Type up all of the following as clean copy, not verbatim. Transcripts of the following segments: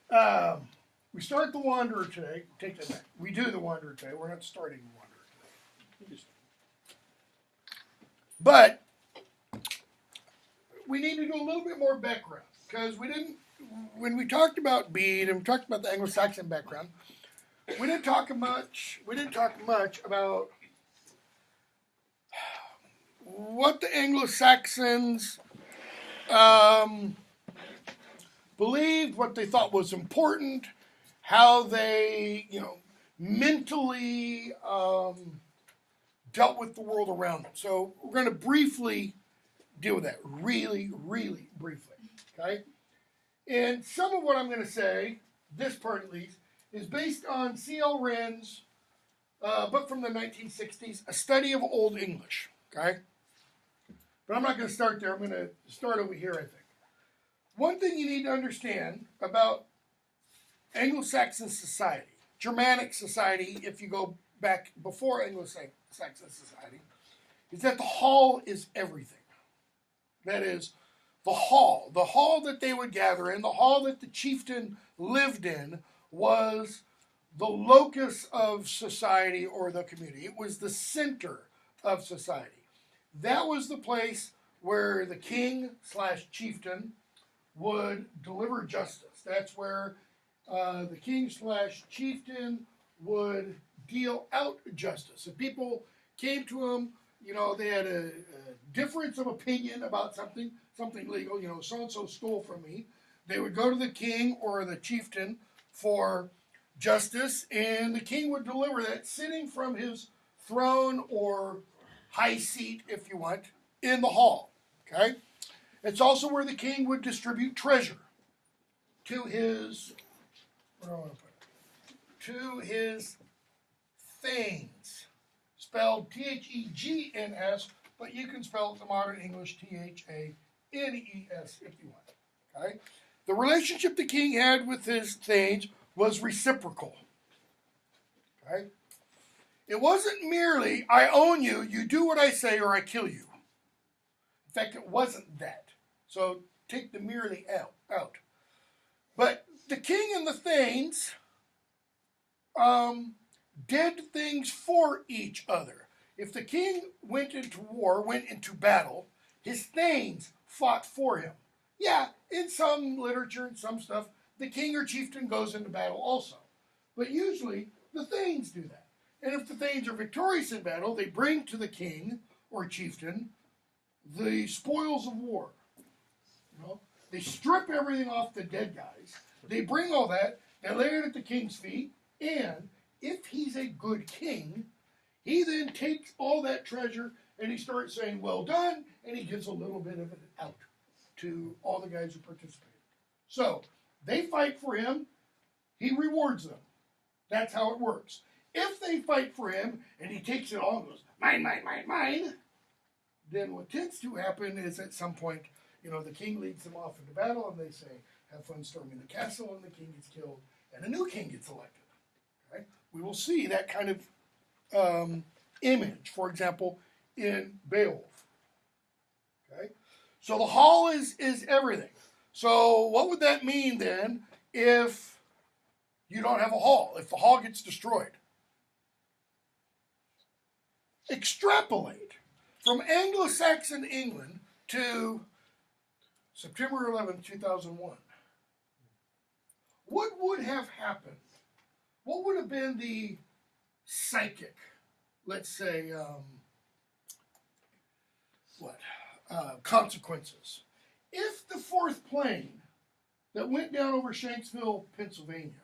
We start the Wanderer today. Take that back. We do the Wanderer today. We're not starting the Wanderer today. But we need to do a little bit more background because we didn't. When we talked about Bede and we talked about the Anglo-Saxon background, we didn't talk much. We didn't talk much about what the Anglo-Saxons believed, what they thought was important, how they, mentally dealt with the world around them. So we're going to briefly deal with that, really, really briefly, okay? And some of what I'm going to say, this part at least, is based on C.L. Wren's book from the 1960s, A Study of Old English, okay? But I'm not going to start there. I'm going to start over here, I think. One thing you need to understand about Anglo-Saxon society, Germanic society, if you go back before Anglo-Saxon society, is that the hall is everything. That is, the hall that they would gather in, the hall that the chieftain lived in, was the locus of society or the community. It was the center of society. That was the place where the king/chieftain would deliver justice. That's where the king/chieftain would deal out justice. If people came to him, they had a difference of opinion about something legal, so-and-so stole from me, they would go to the king or the chieftain for justice, and the king would deliver that sitting from his throne or high seat, if you want, in the hall, okay? It's also where the king would distribute treasure to his, thanes, spelled T-H-E-G-N-S, but you can spell it the modern English T-H-A-N-E-S if you want, okay? The relationship the king had with his thanes was reciprocal, okay? It wasn't merely, I own you, you do what I say or I kill you. In fact, it wasn't that. So take the merely out. But the king and the thanes did things for each other. If the king went into war, went into battle, his thanes fought for him. Yeah, in some literature and some stuff, the king or chieftain goes into battle also. But usually, the thanes do that. And if the thanes are victorious in battle, they bring to the king or chieftain the spoils of war. They strip everything off the dead guys. They bring all that, they lay it at the king's feet, and if he's a good king, he then takes all that treasure and he starts saying, well done, and he gives a little bit of it out to all the guys who participated. So, they fight for him, he rewards them. That's how it works. If they fight for him and he takes it all and goes, mine, mine, mine, mine, then what tends to happen is at some point, the king leads them off into battle and they say, have fun storming the castle, and the king gets killed and a new king gets elected. Okay? We will see that kind of image, for example, in Beowulf. Okay? So the hall is everything. So what would that mean then if you don't have a hall, if the hall gets destroyed? Extrapolate from Anglo-Saxon England to September 11th, 2001. What would have happened? What would have been the psychic, let's say, consequences? If the fourth plane that went down over Shanksville, Pennsylvania,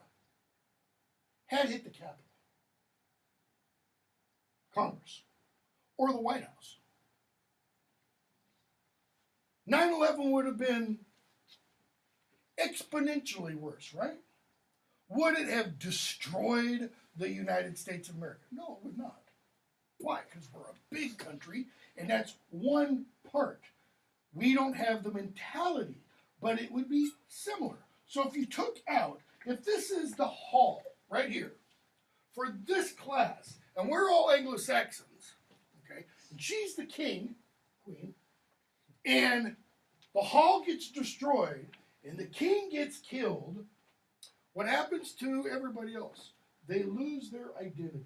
had hit the Capitol, Congress, or the White House, 9/11 would have been exponentially worse, right? Would it have destroyed the United States of America? No, it would not. Why? Because we're a big country, and that's one part. We don't have the mentality, but it would be similar. So if you took out, if this is the hall right here, for this class, and we're all Anglo-Saxons, okay, and she's the king, queen, and the hall gets destroyed, and the king gets killed, What happens to everybody else? They lose their identity.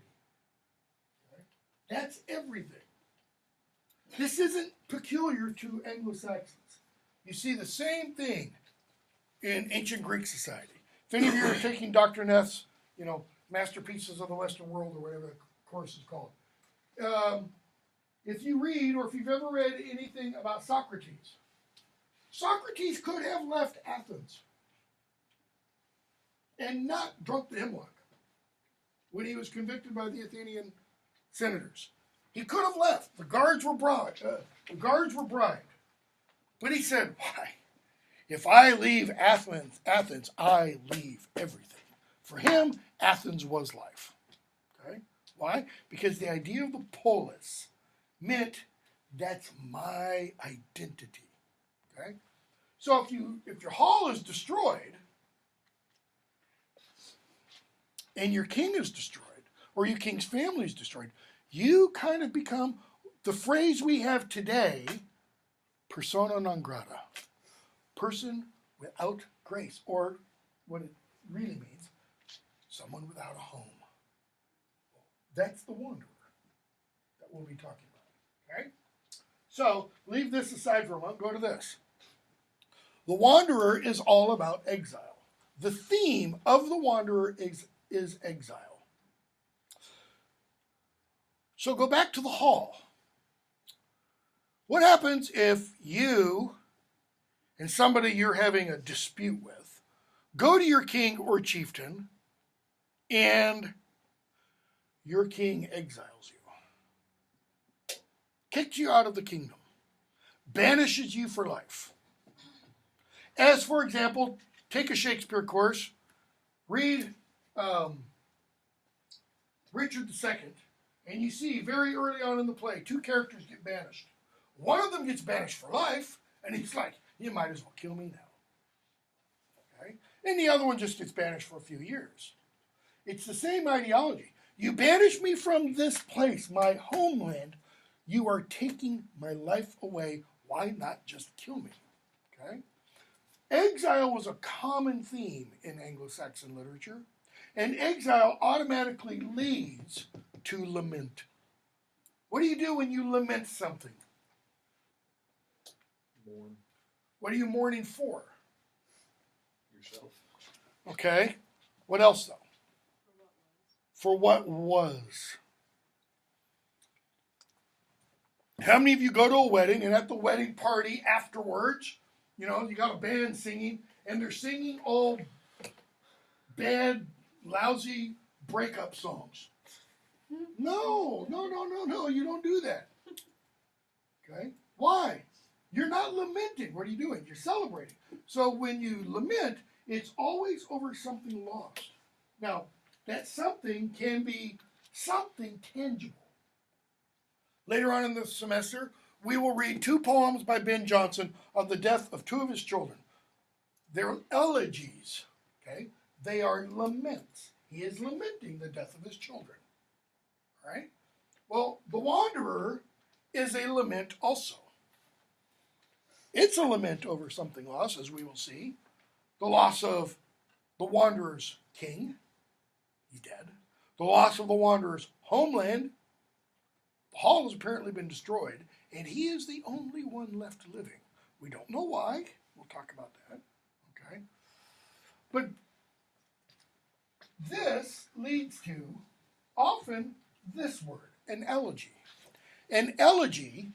Okay? That's everything. This isn't peculiar to Anglo-Saxons. You see the same thing in ancient Greek society. If any of you are taking Dr. Neff's, Masterpieces of the Western World, or whatever the course is called, if you read, or if you've ever read anything about Socrates, Socrates could have left Athens and not drunk the hemlock when he was convicted by the Athenian senators. He could have left. The guards were bribed. But he said, why? If I leave Athens, I leave everything. For him, Athens was life. Okay? Why? Because the idea of the polis meant that's my identity. Okay? So if your hall is destroyed and your king is destroyed, or your king's family is destroyed, you kind of become the phrase we have today, persona non grata, person without grace, or what it really means, someone without a home. That's the wanderer that we'll be talking about. Okay? So leave this aside for a moment. Go to this. The wanderer is all about exile. The theme of the wanderer is exile. So go back to the hall. What happens if you and somebody you're having a dispute with go to your king or chieftain and your king exiles you, kicks you out of the kingdom, banishes you for life? As, for example, take a Shakespeare course, read Richard II, and you see very early on in the play, two characters get banished. One of them gets banished for life, and he's like, you might as well kill me now. Okay? And the other one just gets banished for a few years. It's the same ideology. You banish me from this place, my homeland, you are taking my life away. Why not just kill me? Okay? Exile was a common theme in Anglo-Saxon literature, and exile automatically leads to lament. What do you do when you lament something? Mourn. What are you mourning for? Yourself. Okay. What else, though? For what was. How many of you go to a wedding, and at the wedding party afterwards, you got a band singing, and they're singing all bad, lousy breakup songs? No, you don't do that. Okay? Why? You're not lamenting. What are you doing? You're celebrating. So when you lament, it's always over something lost. Now, that something can be something tangible. Later on in the semester, we will read 2 poems by Ben Jonson on the death of 2 of his children. They're elegies. Okay? They are laments. He is lamenting the death of his children. All right? Well, The Wanderer is a lament also. It's a lament over something lost, as we will see. The loss of the Wanderer's king. He's dead. The loss of the Wanderer's homeland. The hall has apparently been destroyed, and he is the only one left living. We don't know why. We'll talk about that. Okay? But this leads to often this word, an elegy. An elegy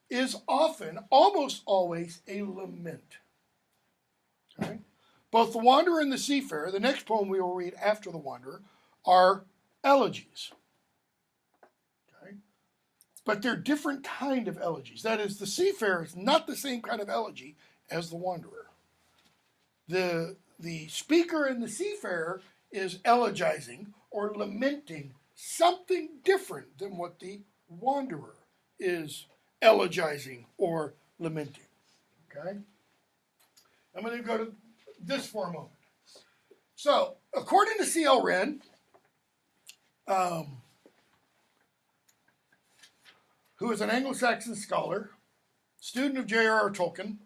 is often, almost always, a lament. Okay? Both The Wanderer and The Seafarer, the next poem we will read after The Wanderer, are elegies. Okay? But they're different kind of elegies. That is, The Seafarer is not the same kind of elegy as The Wanderer. The speaker in The Seafarer is elegizing or lamenting something different than what the Wanderer is elegizing or lamenting. Okay? I'm going to go to this for a moment. So, according to C.L. Wren, who is an Anglo-Saxon scholar, student of J.R.R. Tolkien,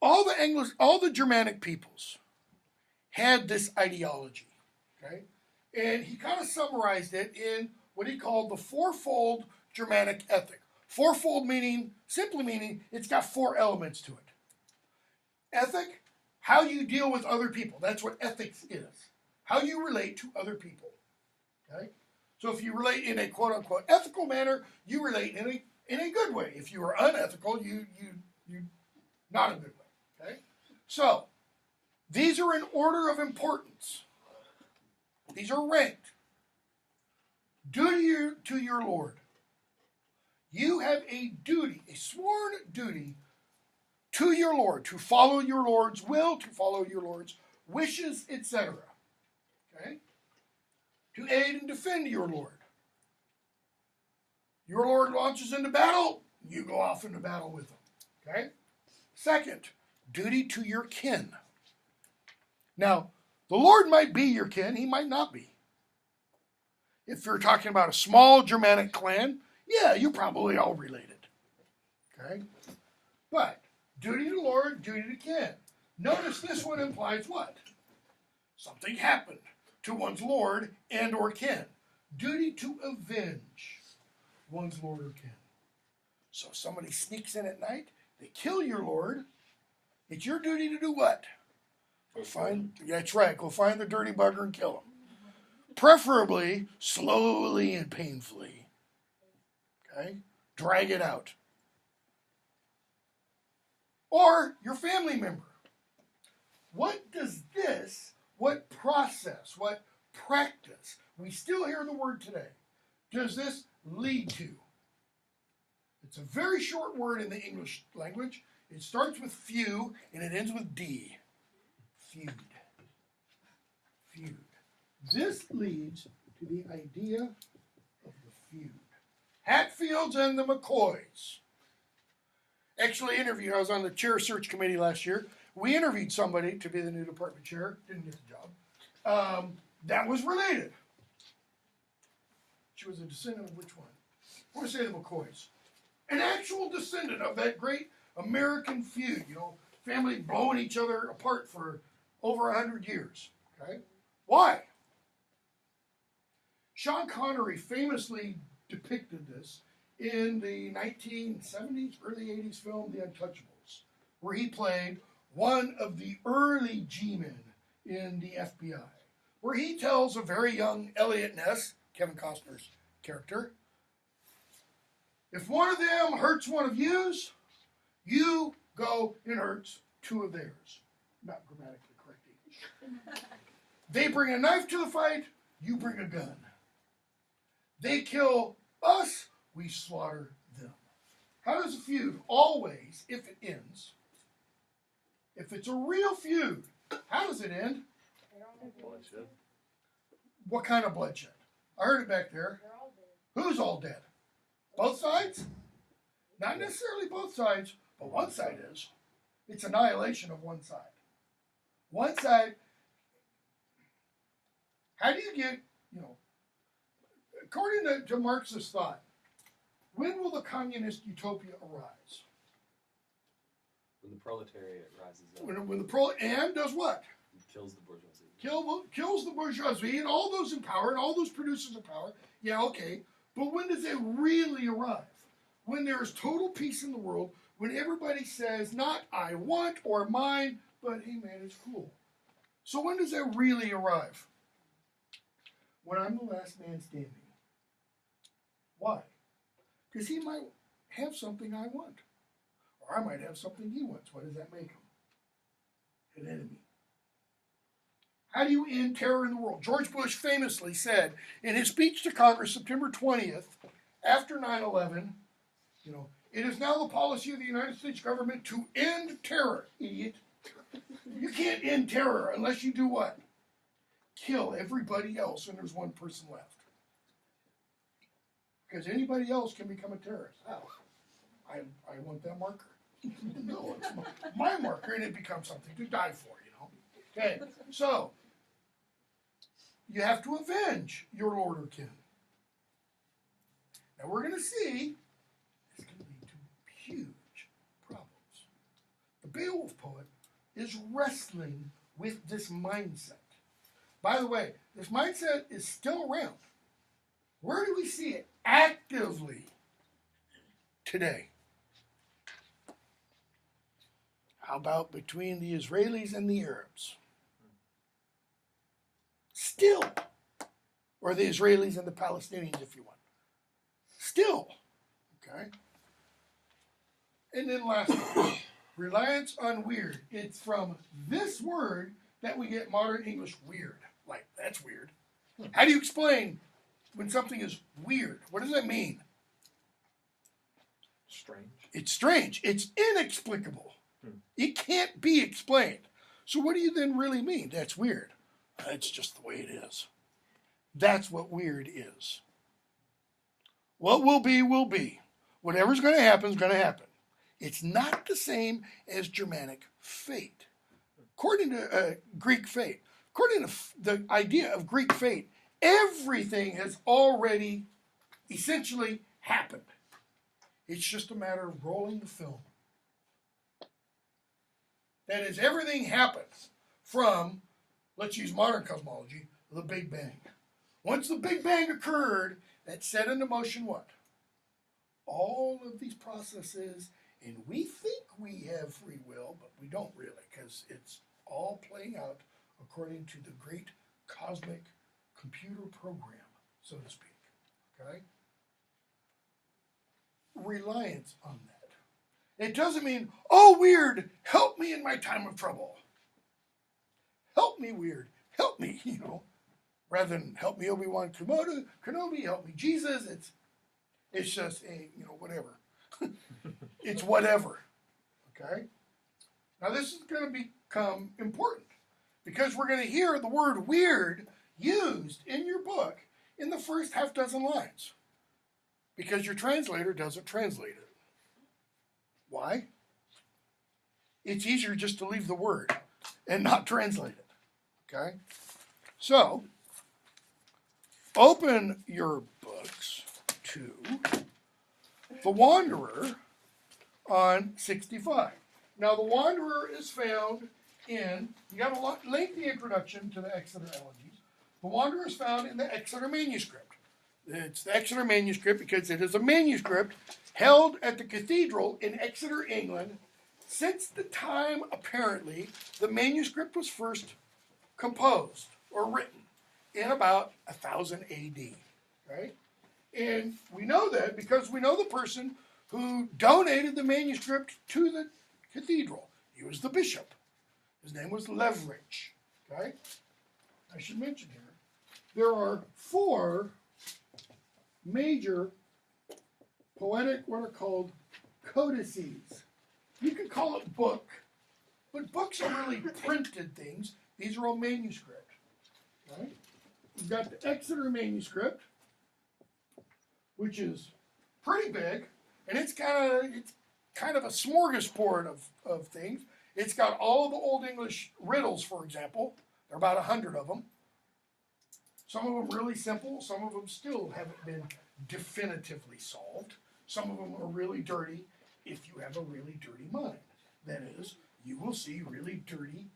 all the Germanic peoples had this ideology, okay? And he kind of summarized it in what he called the fourfold Germanic ethic. Fourfold simply meaning it's got four elements to it. Ethic, how you deal with other people. That's what ethics is. How you relate to other people. Okay? So if you relate in a quote-unquote ethical manner, you relate in a good way. If you are unethical, you not a good way. Okay? So, these are in order of importance. These are ranked. Duty to your Lord. You have a duty, a sworn duty to your Lord, to follow your Lord's will, to follow your Lord's wishes, etc. Okay? To aid and defend your Lord. Your Lord launches into battle, you go off into battle with him. Okay? Second, duty to your kin. Now, the Lord might be your kin, he might not be. If you're talking about a small Germanic clan, yeah, you're probably all related. Okay? But duty to Lord, duty to kin. Notice this one implies what? Something happened to one's Lord and or kin. Duty to avenge one's Lord or kin. So if somebody sneaks in at night, they kill your Lord, it's your duty to do what? That's right, go find the dirty bugger and kill him. Preferably slowly and painfully. Okay? Drag it out. Or your family member. What process, what practice, we still hear the word today, does this lead to? It's a very short word in the English language. It starts with few and it ends with D. Feud. Feud. This leads to the idea of the feud. Hatfields and the McCoys. Actually interviewed, I was on the chair search committee last year. We interviewed somebody to be the new department chair. Didn't get the job. That was related. She was a descendant of which one? I want to say the McCoys. An actual descendant of that great American feud. You know, family blowing each other apart for over 100 years. Okay? Why? Sean Connery famously depicted this in the 1970s, early 80s film, The Untouchables, where he played one of the early G-men in the FBI, where he tells a very young Elliot Ness, Kevin Costner's character, if one of them hurts one of yous, you go and hurts two of theirs. Not grammatically correct. They bring a knife to the fight, you bring a gun. They kill us, we slaughter them. How does a feud always, if it ends, if it's a real feud, how does it end? Bloodshed. What kind of bloodshed? I heard it back there. Who's all dead? Both sides? Not necessarily both sides, but one side is. It's annihilation of one side. One side, how do you get, according to Marxist thought, when will the communist utopia arise? When the proletariat rises up. When and does what? It kills the bourgeoisie. Kills the bourgeoisie and all those in power and all those producers of power. Yeah, okay. But when does it really arrive? When there is total peace in the world, when everybody says, not I want or mine, but hey man, it's cool. So when does that really arrive? When I'm the last man standing. Why? Because he might have something I want. Or I might have something he wants. What does that make him? An enemy. How do you end terror in the world? George Bush famously said in his speech to Congress September 20th, after 9/11, it is now the policy of the United States government to end terror, idiot. You can't end terror unless you do what? Kill everybody else and there's one person left. Because anybody else can become a terrorist. How? I want that marker. No, it's my marker and it becomes something to die for, Okay, so you have to avenge your lord or kin. Now we're going to see it's going to lead to huge problems. The Beowulf poet is wrestling with this mindset. By the way, this mindset is still around. Where do we see it actively today? How about between the Israelis and the Arabs? Still. Or the Israelis and the Palestinians, if you want. Still. Okay? And then lastly, reliance on weird. It's from this word that we get modern English weird. Like, that's weird. How do you explain when something is weird? What does that mean? Strange. It's strange. It's inexplicable. It can't be explained. So what do you then really mean? That's weird. It's just the way it is. That's what weird is. What will be, will be. Whatever's going to happen is going to happen. It's not the same as Germanic fate. According to Greek fate, according to the idea of Greek fate, everything has already essentially happened. It's just a matter of rolling the film. That is, everything happens from, let's use modern cosmology, the Big Bang. Once the Big Bang occurred, that set into motion what? All of these processes, and we think we have free will, but we don't really, because it's all playing out according to the great cosmic computer program, so to speak. Okay? Reliance on that. It doesn't mean, oh, weird, help me in my time of trouble. Help me, weird, help me, rather than help me, Obi-Wan Kenobi, help me, Jesus. It's just, whatever. It's whatever, okay? Now, this is going to become important because we're going to hear the word weird used in your book in the first half dozen lines because your translator doesn't translate it. Why? It's easier just to leave the word and not translate it, okay? So, open your books to The Wanderer on 65. Now, The Wanderer is found in, you got a lengthy introduction to the Exeter Elegies. The Wanderer is found in the Exeter manuscript. It's the Exeter manuscript because it is a manuscript held at the cathedral in Exeter, England, since the time, apparently, the manuscript was first composed or written in about 1000 AD, right? And we know that because we know the person who donated the manuscript to the cathedral. He was the bishop. His name was Leverage, okay? I should mention here, there are 4 major poetic, what are called codices. You could call it book, but books are really printed things. These are all manuscript, right? We've got the Exeter manuscript, which is pretty big, and it's kind of a smorgasbord of things. It's got all the Old English riddles, for example. There are about 100 of them. Some of them really simple. Some of them still haven't been definitively solved. Some of them are really dirty if you have a really dirty mind. That is, you will see really dirty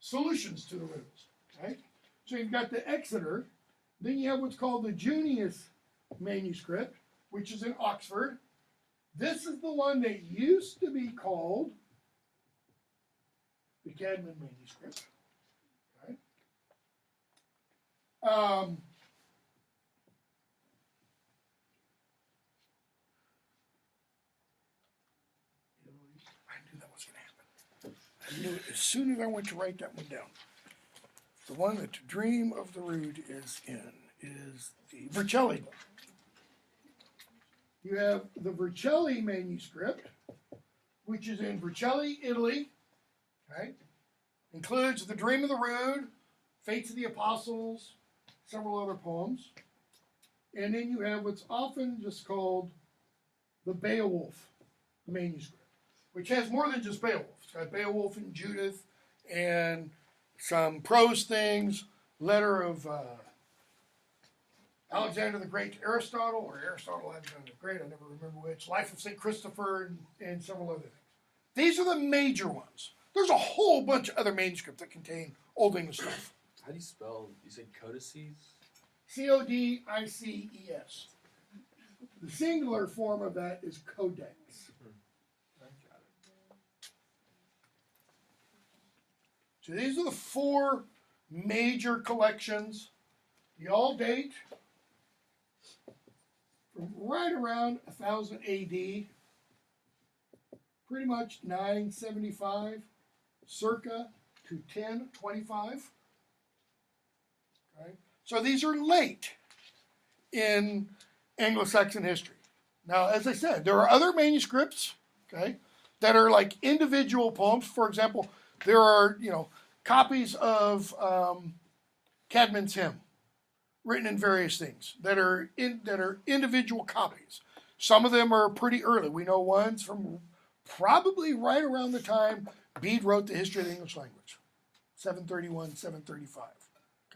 solutions to the riddles. Right? So you've got the Exeter. Then you have what's called the Junius manuscript, which is in Oxford. This is the one that used to be called the Cadman manuscript. Okay. I knew that was going to happen. I knew it as soon as I went to write that one down. The one that the Dream of the Rude is in is the Vercelli book. You have the Vercelli manuscript, which is in Vercelli, Italy. Okay? Includes The Dream of the Rude, Fates of the Apostles, several other poems. And then you have what's often just called the Beowulf manuscript, which has more than just Beowulf. It's got Beowulf and Judith and some prose things, letter of Alexander the Great to Aristotle, or Aristotle Alexander the Great, I never remember which, Life of St. Christopher, and several other things. These are the major ones. There's a whole bunch of other manuscripts that contain Old English stuff. How do you spell? You said codices? Codices. The singular form of that is codex. So these are the 4 major collections. They all date from right around 1000 AD, pretty much 975, circa to 1025. Okay? So these are late in Anglo-Saxon history. Now, as I said, there are other manuscripts, okay, that are like individual poems. For example, there are, copies of Cadman's hymn, written in various things that are individual copies. Some of them are pretty early. We know one's from probably right around the time Bede wrote the History of the English Language, 731, 735.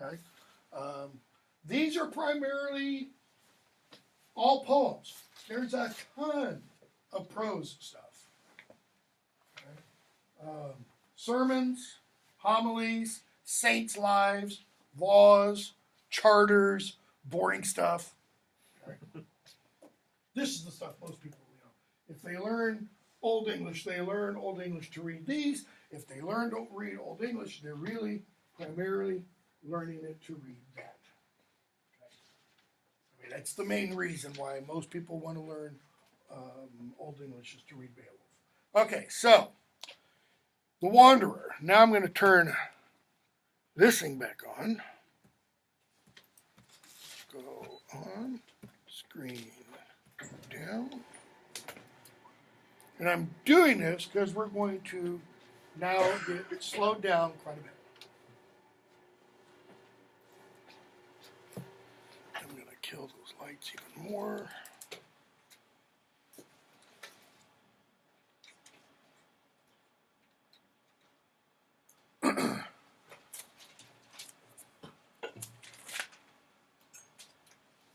Okay, these are primarily all poems. There's a ton of prose stuff. Okay? Sermons, homilies, saints' lives, laws, charters, boring stuff. Okay? This is the stuff most people, if they learn Old English, they learn Old English to read these. If they learn to read Old English, they're really primarily learning it to read that. Okay? I mean, that's the main reason why most people want to learn Old English is to read Beowulf. Okay, so the Wanderer. Now I'm going to turn this thing back on. Go on, screen down. And I'm doing this because we're going to now get slowed down quite a bit. I'm going to kill those lights even more.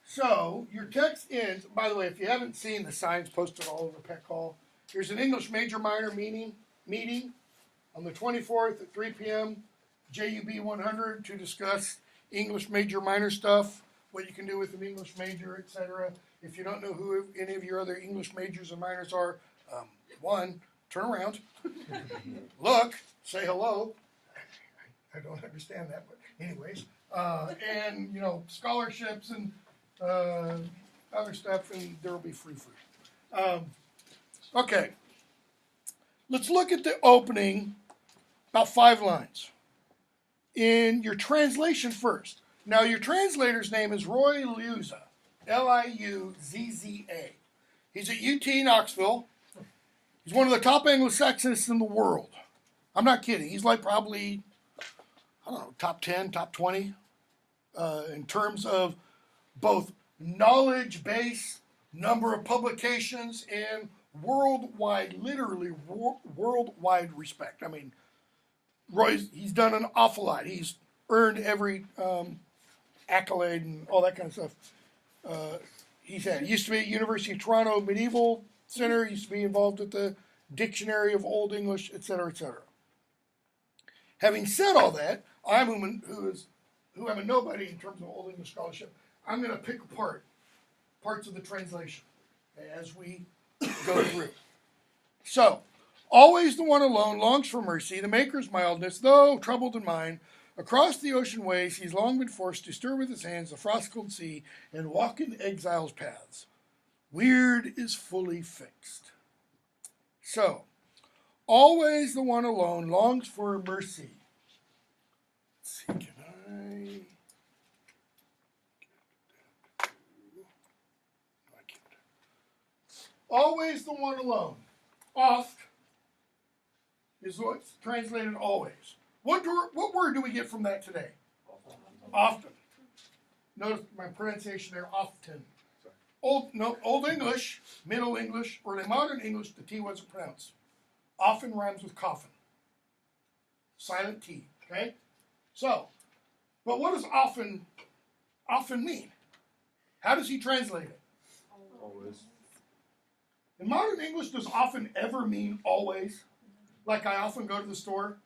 So, your text ends, by the way, if you haven't seen the signs posted all over Peck Hall, here's an English Major Minor meeting on the 24th at 3 p.m., JUB 100, to discuss English Major Minor stuff, what you can do with an English major, etc. If you don't know who any of your other English majors and minors are, one, turn around, look, say hello. I don't understand that, but anyways. And, scholarships and other stuff, and there will be free food. Okay. Let's look at the opening, about 5 lines. In your translation first. Now, your translator's name is Roy Liuzza, Liuzza. He's at UT Knoxville. He's one of the top Anglo-Saxonists in the world. I'm not kidding. He's like probably, top 10, top 20 in terms of both knowledge base, number of publications, and worldwide, literally worldwide respect. I mean, he's done an awful lot. He's earned every accolade and all that kind of stuff. He used to be at University of Toronto Medieval Center, used to be involved with the Dictionary of Old English, etc., etc. Having said all that, I'm who am a nobody in terms of Old English scholarship. I'm going to pick apart parts of the translation as we go through. So, always the one alone longs for mercy, the maker's mildness, though troubled in mind. Across the ocean ways he's long been forced to stir with his hands the frost-cold sea and walk in exile's paths. Weird is fully fixed. So, always the one alone longs for mercy. Let's see, can I can't. Always the one alone. Oft is what's translated always. What word do we get from that today? Often. Notice my pronunciation there, often. Old English, Middle English, early modern English, the T wasn't pronounced. Often rhymes with coffin. Silent T, okay? So, but what does often mean? How does he translate it? Always. In modern English, does often ever mean always? Like I often go to the store?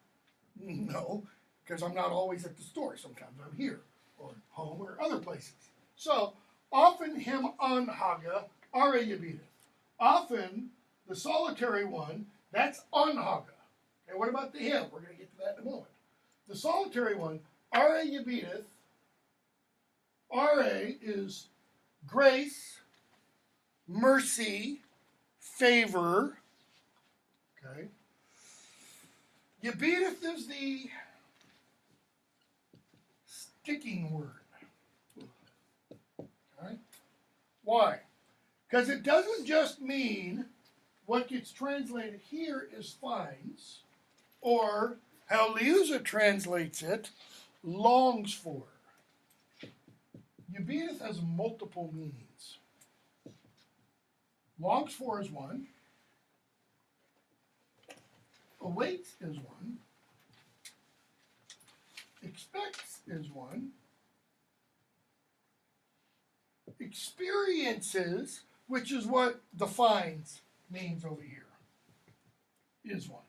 No, because I'm not always at the store. Sometimes I'm here or home or other places. So often him unhaga, are yabita. Often the solitary one, that's unhaga. And what about the hymn? We're going to get to that in a moment. The solitary one, are yabiteth. Are is grace, mercy, favor. Okay. Yabiteth is the sticking word. Okay. Why? Because it doesn't just mean what gets translated here is finds, or how Liuza translates it, longs for. Yabiteth has multiple meanings. Longs for is one. Awaits is one. Expects is one. Experiences, which is what defines means over here, is one.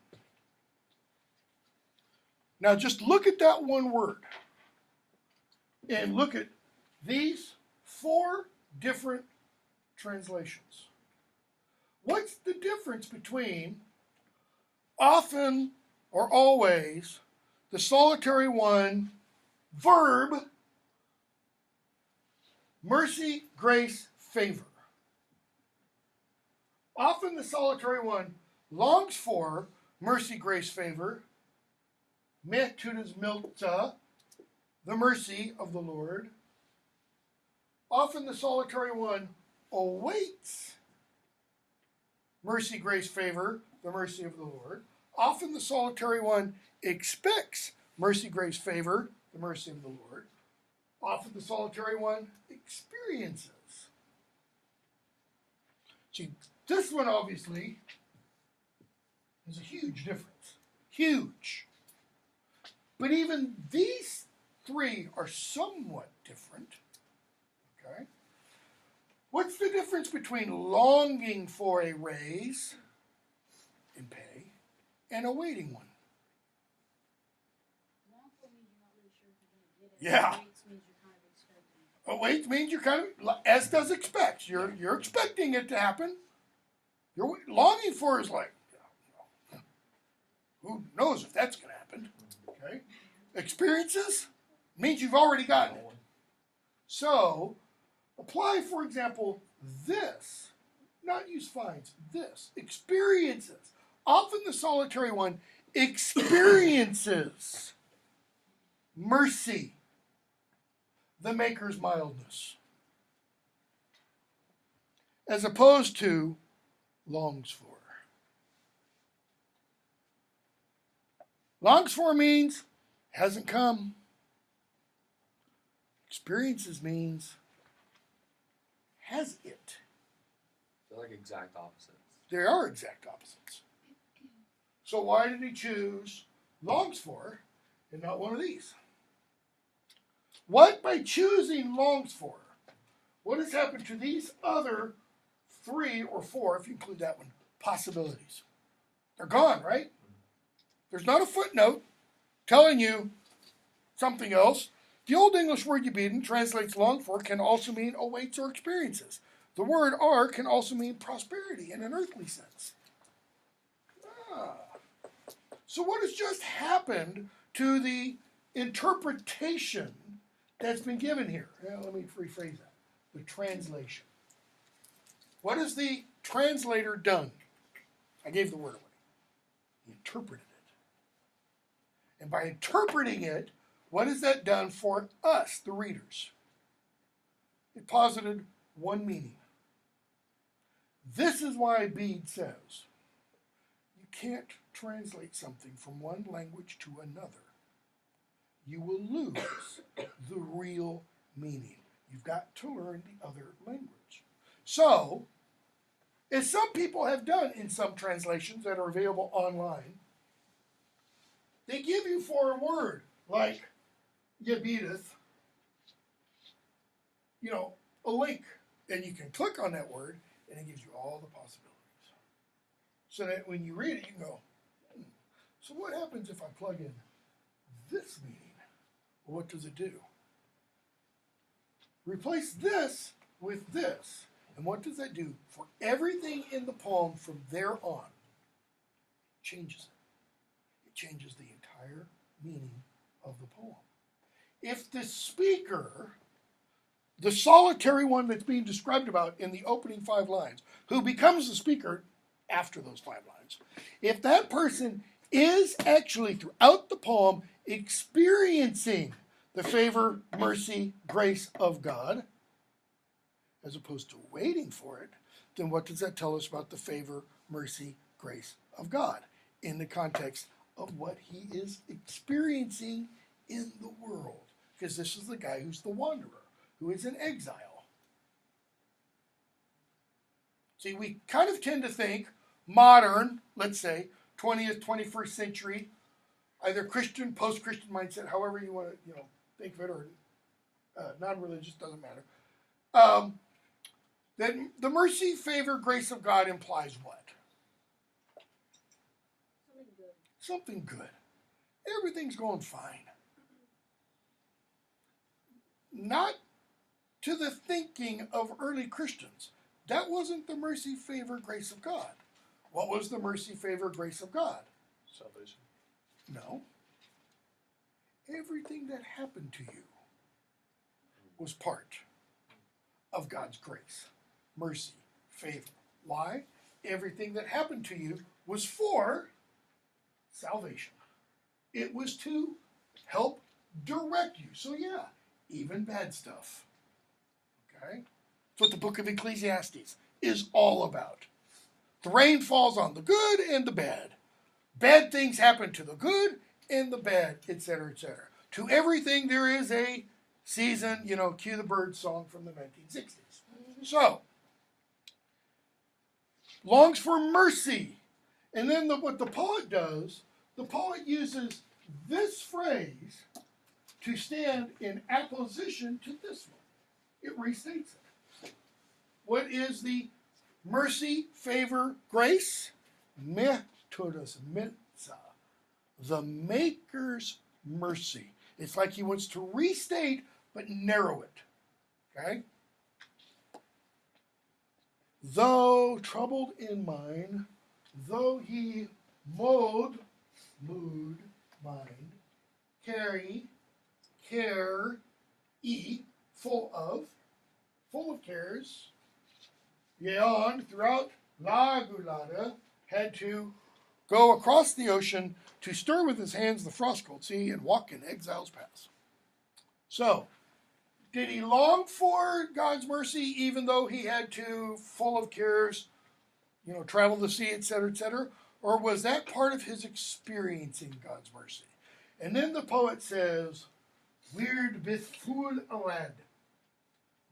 Now just look at that one word and look at these 4 different translations. What's the difference between often or always, the solitary one, verb, mercy, grace, favor? Often the solitary one longs for mercy, grace, favor, met tudas milta, the mercy of the Lord. Often the solitary one awaits mercy, grace, favor, the mercy of the Lord. Often the solitary one expects mercy, grace, favor, the mercy of the Lord. Often the solitary one experiences. See, this one obviously is a huge difference. Huge. But even these 3 are somewhat different. Okay? What's the difference between longing for a raise in pay and awaiting one? Yeah. Awaits means you're kind of, as does expects. You're expecting it to happen. You're longing for is like, who knows if that's going to happen? Okay. Experiences means you've already gotten it. So, apply, for example, this. Not use finds. This. Experiences. Often the solitary one experiences mercy, the Maker's mildness, as opposed to longs for. Longs for means hasn't come. Experiences means has it. They're like exact opposites. They are exact opposites. So why did he choose longs for and not one of these? What, by choosing longs for, what has happened to these other 3 or 4, if you include that one, possibilities? They're gone, right? There's not a footnote telling you something else. The Old English word yabiden translates long for can also mean awaits or experiences. The word are can also mean prosperity in an earthly sense. So what has just happened to the interpretation that's been given here? Let me rephrase that. The translation. What has the translator done? I gave the word away. He interpreted it. And by interpreting it, what has that done for us, the readers? It posited one meaning. This is why Bede says, you can't translate something from one language to another. You will lose the real meaning. You've got to learn the other language. So, as some people have done in some translations that are available online, they give you for a word like yabideth, a link. And you can click on that word and it gives you all the possibilities. So that when you read it, you can go, So what happens if I plug in this meaning? Well, what does it do? Replace this with this. And what does that do? For everything in the poem from there on, changes it. It changes the entire meaning of the poem. If the speaker, the solitary one that's being described about in the opening 5 lines, who becomes the speaker after those 5 lines, if that person is actually throughout the poem experiencing the favor, mercy, grace of God, as opposed to waiting for it, then what does that tell us about the favor, mercy, grace of God in the context of what he is experiencing in the world? Because this is the guy who's the wanderer, who is in exile. See, we kind of tend to think modern, let's say, 20th, 21st century, either Christian, post-Christian mindset, however you want to, think of it, or non-religious, doesn't matter. That the mercy, favor, grace of God implies what? Something good. Something good. Everything's going fine. Not to the thinking of early Christians. That wasn't the mercy, favor, grace of God. What was the mercy, favor, grace of God? Salvation. No. Everything that happened to you was part of God's grace, mercy, favor. Why? Everything that happened to you was for salvation. It was to help direct you. So yeah, even bad stuff. Okay? That's what the book of Ecclesiastes is all about. The rain falls on the good and the bad. Bad things happen to the good and the bad, etc., etc. To everything there is a season, cue the bird song from the 1960s. So, longs for mercy. And then what the poet does, the poet uses this phrase to stand in apposition to this one. It restates it. What is the mercy, favor, grace? Methodus mensa. The Maker's mercy. It's like he wants to restate but narrow it. Okay? Though troubled in mind, though he mood, mind, care, full of cares, Yeon, throughout La Gulada, had to go across the ocean to stir with his hands the frost-cold sea and walk in exile's paths. So, did he long for God's mercy even though he had to, full of cares, travel the sea, etc., etc.? Or was that part of his experiencing God's mercy? And then the poet says, Weird bith ful arad.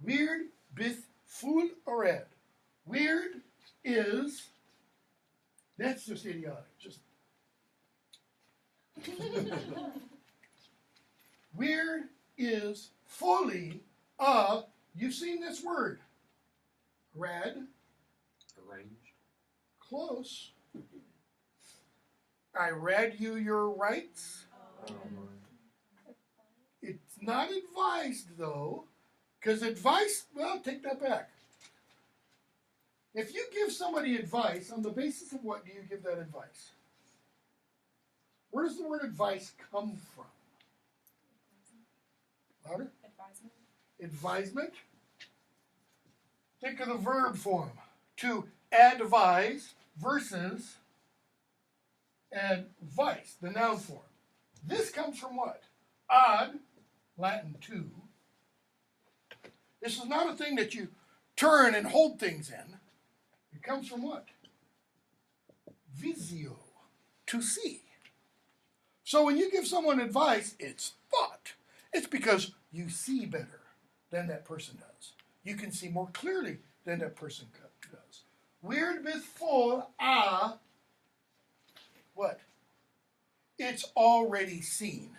Weird bith ful arad. Weird is, that's just idiotic. Weird is fully you've seen this word. Rad. Arranged. Close. I read you your rights. It's not advised, though, because advice, well, take that back. If you give somebody advice, on the basis of what do you give that advice? Where does the word advice come from? Louder? Advisement. Advisement. Think of the verb form. To advise versus advice, the noun form. This comes from what? Ad, Latin to. This is not a thing that you turn and hold things in. It comes from what? Visio, to see. So when you give someone advice, it's thought. It's because you see better than that person does. You can see more clearly than that person does. Weird bit full, what? It's already seen.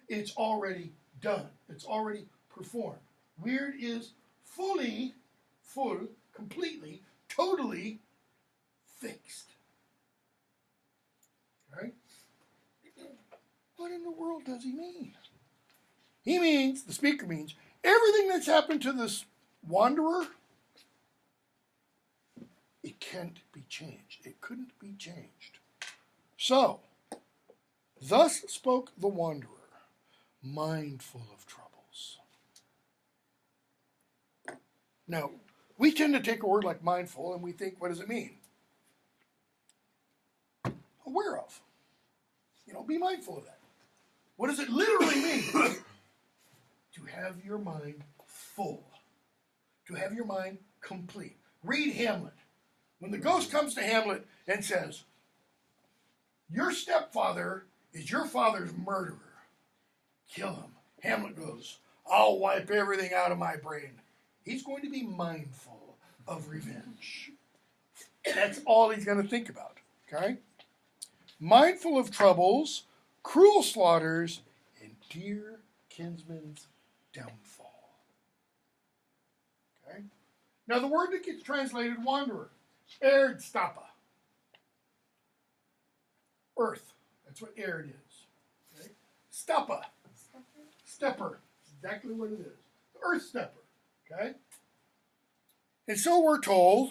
It's already done. It's already performed. Weird is fully, full, completely, totally fixed. Right? hell does he mean? He means, the speaker means, everything that's happened to this wanderer, it can't be changed. It couldn't be changed. So, thus spoke the wanderer, mindful of troubles. Now, we tend to take a word like mindful and we think, what does it mean? Aware of. Be mindful of that. What does it literally mean? To have your mind full. To have your mind complete. Read Hamlet. When the ghost comes to Hamlet and says, your stepfather is your father's murderer. Kill him. Hamlet goes, I'll wipe everything out of my brain. He's going to be mindful of revenge. That's all he's going to think about. Okay? Mindful of troubles, cruel slaughters, and dear kinsman's downfall. Okay? Now the word that gets translated wanderer, erdstappa. Earth. That's what erd is. Okay? Stappa. Stepper. Exactly what it is. The earth stepper. Okay? And so we're told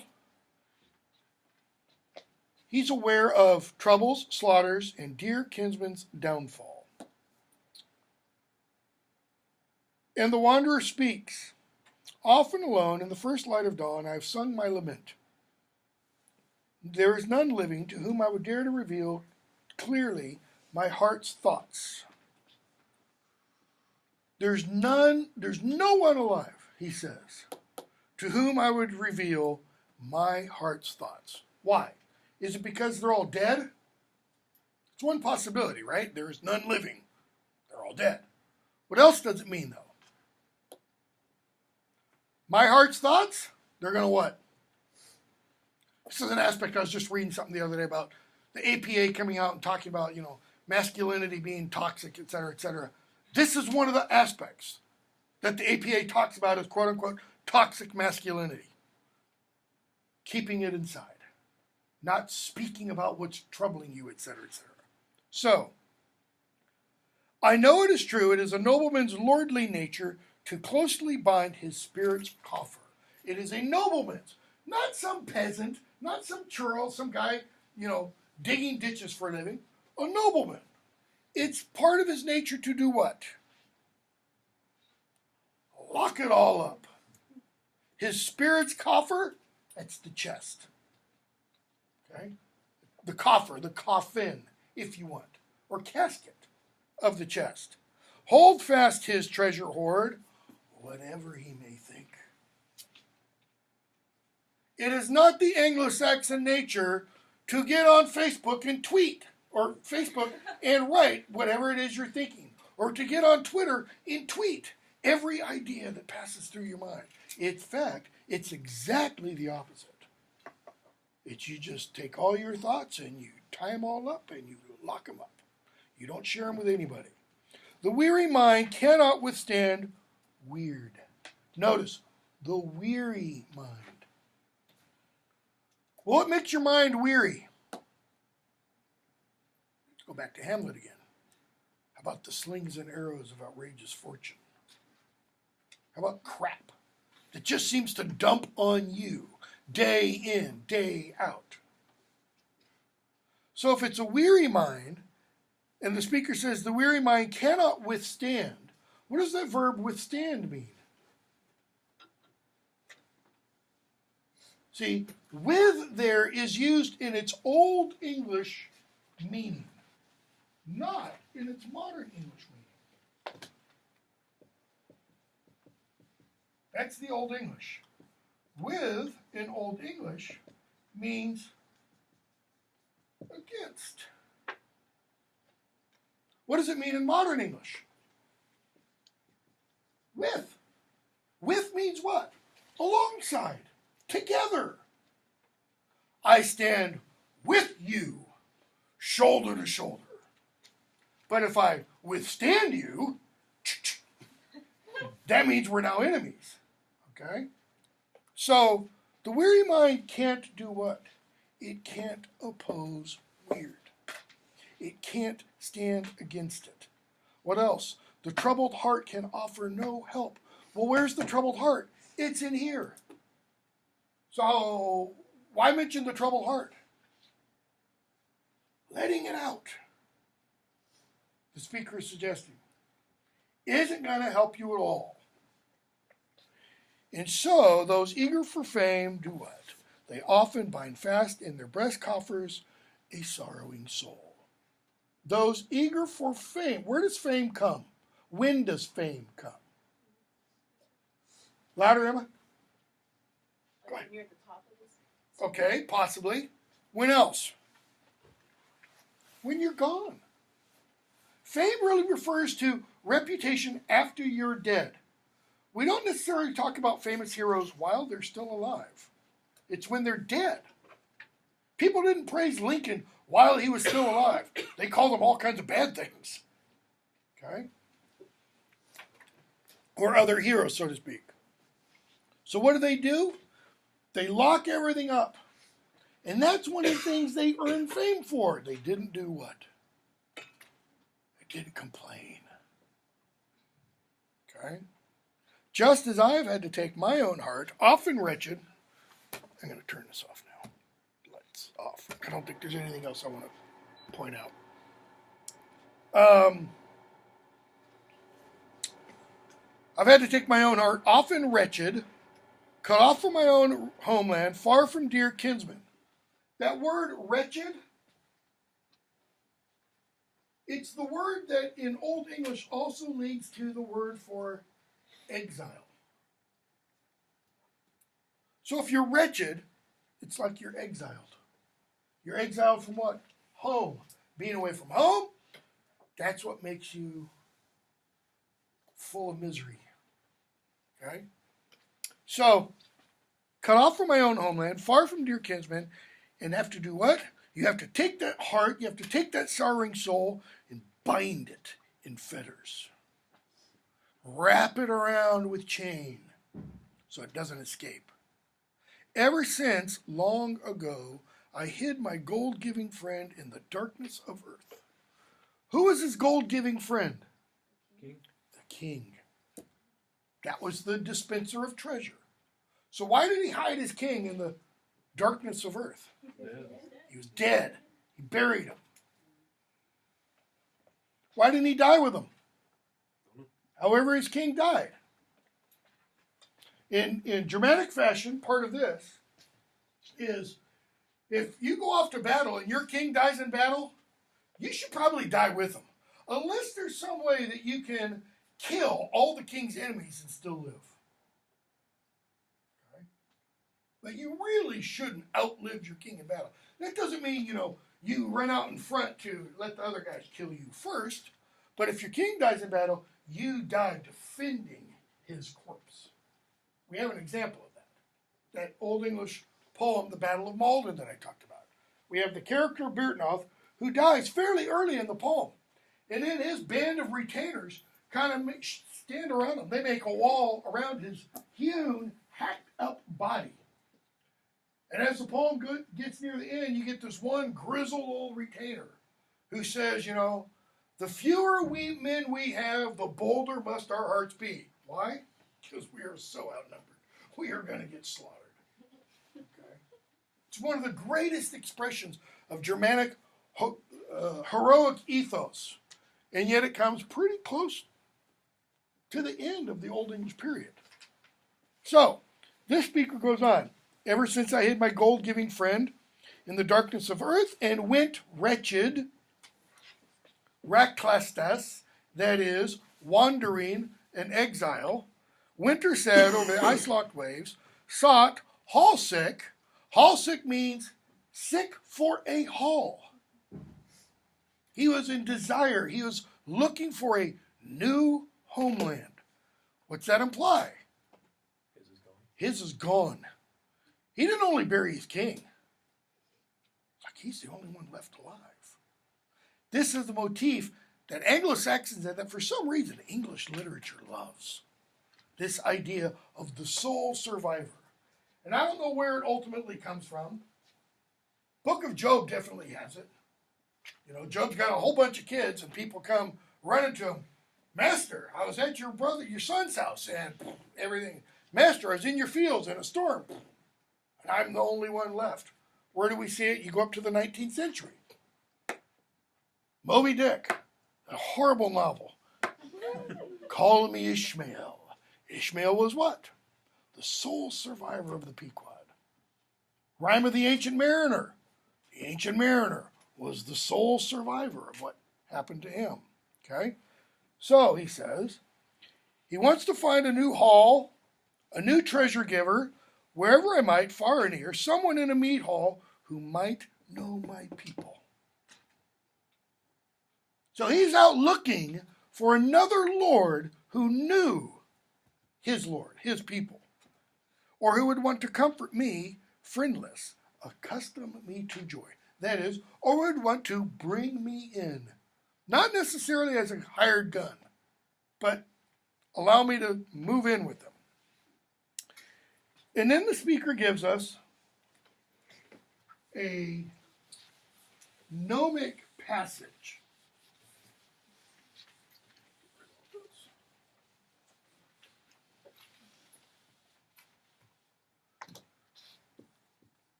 he's aware of troubles, slaughters, and dear kinsman's downfall. And the wanderer speaks. Often alone in the first light of dawn I have sung my lament. There is none living to whom I would dare to reveal clearly my heart's thoughts. There's no one alive, he says, to whom I would reveal my heart's thoughts. Why? Is it because they're all dead? It's one possibility, right? There is none living. They're all dead. What else does it mean, though? My heart's thoughts? They're going to what? This is an aspect I was just reading something the other day about the APA coming out and talking about, masculinity being toxic, et cetera, et cetera. This is one of the aspects that the APA talks about as quote-unquote toxic masculinity. Keeping it inside. Not speaking about what's troubling you, et cetera, et cetera. So, I know it is true, it is a nobleman's lordly nature to closely bind his spirit's coffer. It is a nobleman's, not some peasant, not some churl, some guy, digging ditches for a living. A nobleman. It's part of his nature to do what? Lock it all up. His spirit's coffer, that's the chest. Okay? The coffer, the coffin, if you want, or casket of the chest. Hold fast his treasure hoard, whatever he may think. It is not the Anglo-Saxon nature to get on Facebook and tweet, or Facebook and write whatever it is you're thinking, or to get on Twitter and tweet every idea that passes through your mind. In fact, it's exactly the opposite. It's you just take all your thoughts and you tie them all up and you lock them up. You don't share them with anybody. The weary mind cannot withstand weird. Notice, the weary mind. What makes your mind weary? Let's go back to Hamlet again. How about the slings and arrows of outrageous fortune? How about crap that just seems to dump on you day in, day out? So if it's a weary mind, and the speaker says the weary mind cannot withstand, what does that verb withstand mean? See, with there is used in its Old English meaning, not in its modern English meaning. That's the Old English. With in Old English means against. What does it mean in modern English? With. With means what? Alongside. Together. I stand with you, shoulder to shoulder. But if I withstand you, that means we're now enemies. Okay? So, the weary mind can't do what? It can't oppose weird. It can't stand against it. What else? The troubled heart can offer no help. Well, where's the troubled heart? It's in here. So, why mention the troubled heart? Letting it out, the speaker is suggesting, isn't going to help you at all. And so, those eager for fame do what? They often bind fast in their breast coffers a sorrowing soul. Those eager for fame, where does fame come? When does fame come? Louder, Emma? Go ahead. Near the top of this. Okay, possibly. When else? When you're gone. Fame really refers to reputation after you're dead. We don't necessarily talk about famous heroes while they're still alive. It's when they're dead. People didn't praise Lincoln while he was still alive. They called him all kinds of bad things. Okay? Or other heroes, so to speak. So what do? They lock everything up. And that's one of the things they earned fame for. They didn't do what? They didn't complain. Okay? Just as I have had to take my own heart, often wretched. I'm going to turn this off now. Lights off. I don't think there's anything else I want to point out. I've had to take my own heart, often wretched, cut off from my own homeland, far from dear kinsmen. That word wretched, it's the word that in Old English also leads to the word for exile. So if you're wretched, it's like you're exiled. You're exiled from what? Home. Being away from home, that's what makes you full of misery. Okay? So, cut off from my own homeland, far from dear kinsmen, and have to do what? You have to take that heart, you have to take that sorrowing soul and bind it in fetters. Wrap it around with chain so it doesn't escape. Ever since, long ago, I hid my gold-giving friend in the darkness of earth. Who was his gold-giving friend? King. The king. That was the dispenser of treasure. So why did he hide his king in the darkness of earth? He was dead. He buried him. Why didn't he die with him? However, his king died. In Germanic fashion, part of this is if you go off to battle and your king dies in battle, you should probably die with him. Unless there's some way that you can kill all the king's enemies and still live. Okay? But you really shouldn't outlive your king in battle. That doesn't mean, you run out in front to let the other guys kill you first. But if your king dies in battle, you die defending his corpse. We have an example of that. That Old English poem, The Battle of Malden, that I talked about. We have the character Beowulf, who dies fairly early in the poem. And then his band of retainers kind of stand around him. They make a wall around his hewn, hacked up body. And as the poem gets near the end, you get this one grizzled old retainer who says, the fewer men we have, the bolder must our hearts be. Why? Because we are so outnumbered. We are going to get slaughtered. Okay? It's one of the greatest expressions of Germanic heroic ethos. And yet it comes pretty close to the end of the Old English period. So, this speaker goes on. Ever since I hid my gold-giving friend in the darkness of earth and went wretched, raklastas, that is, wandering and exile, winter sad over the ice-locked waves, sought hall-sick. Hall-sick means sick for a hall. He was in desire. He was looking for a new homeland. What's that imply? His is gone. His is gone. He didn't only bury his king. It's like he's the only one left alive. This is the motif that Anglo-Saxons and that for some reason English literature loves. This idea of the sole survivor. And I don't know where it ultimately comes from. Book of Job definitely has it. Job's got a whole bunch of kids and people come running to him. Master, I was at your son's house, and everything. Master, I was in your fields in a storm, and I'm the only one left. Where do we see it? You go up to the 19th century. Moby Dick, a horrible novel. Call me Ishmael. Ishmael was what? The sole survivor of the Pequod. Rime of the Ancient Mariner. The Ancient Mariner was the sole survivor of what happened to him. Okay? So, he says, he wants to find a new hall, a new treasure giver, wherever I might, far and near, someone in a mead hall who might know my people. So he's out looking for another Lord who knew his Lord, his people, or who would want to comfort me, friendless, accustom me to joy. That is, or would want to bring me in, not necessarily as a hired gun, but allow me to move in with them. And then the speaker gives us a gnomic passage.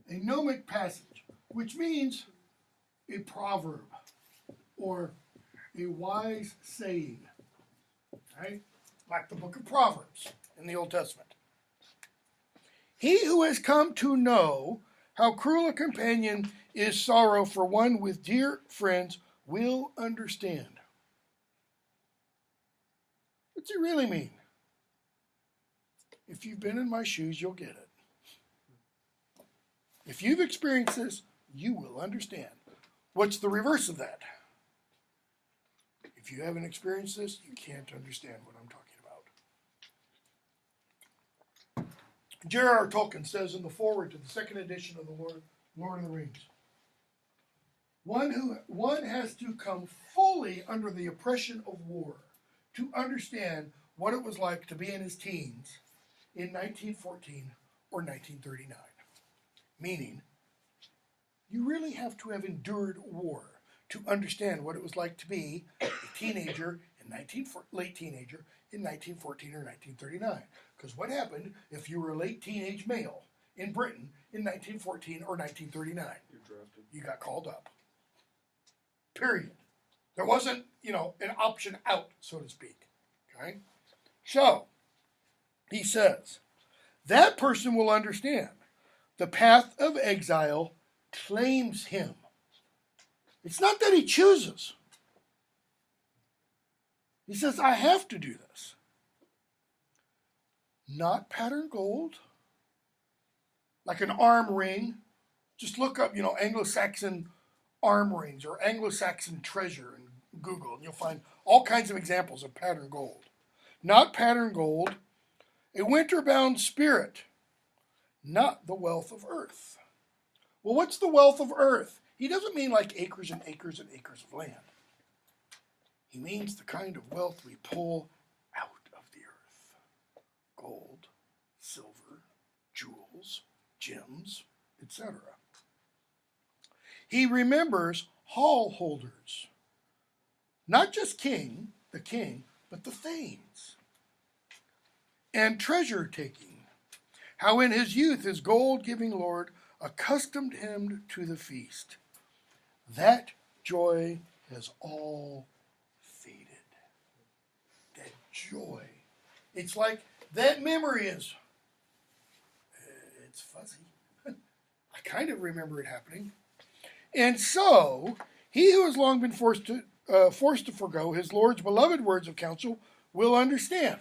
A gnomic passage, which means a proverb or a wise saying, right? Like the book of Proverbs in the Old Testament. He who has come to know how cruel a companion is sorrow for one with dear friends will understand. What's he really mean? If you've been in my shoes, you'll get it. If you've experienced this, you will understand. What's the reverse of that? If you haven't experienced this, you can't understand what I'm talking about. J.R.R. Tolkien says in the foreword to the second edition of the Lord of the Rings, one has to come fully under the oppression of war to understand what it was like to be in his teens in 1914 or 1939. Meaning, you really have to have endured war to understand what it was like to be a teenager late teenager in 1914 or 1939. Because what happened if you were a late teenage male in Britain in 1914 or 1939? You're drafted. You got called up. Period. There wasn't, an option out, so to speak. Okay? So, he says, that person will understand. The path of exile claims him. It's not that he chooses. He says, I have to do this. Not patterned gold, like an arm ring. Just look up, Anglo-Saxon arm rings or Anglo-Saxon treasure in Google, and you'll find all kinds of examples of patterned gold. Not patterned gold, a winter-bound spirit. Not the wealth of earth. Well, what's the wealth of earth? He doesn't mean like acres and acres and acres of land. He means the kind of wealth we pull out of the earth. Gold, silver, jewels, gems, etc. He remembers hall holders. Not just the king, but the thanes. And treasure taking. How in his youth his gold-giving Lord accustomed him to the feast. That joy has all faded. That joy. It's like that memory it's fuzzy. I kind of remember it happening. And so, he who has long been forced to forgo his Lord's beloved words of counsel will understand.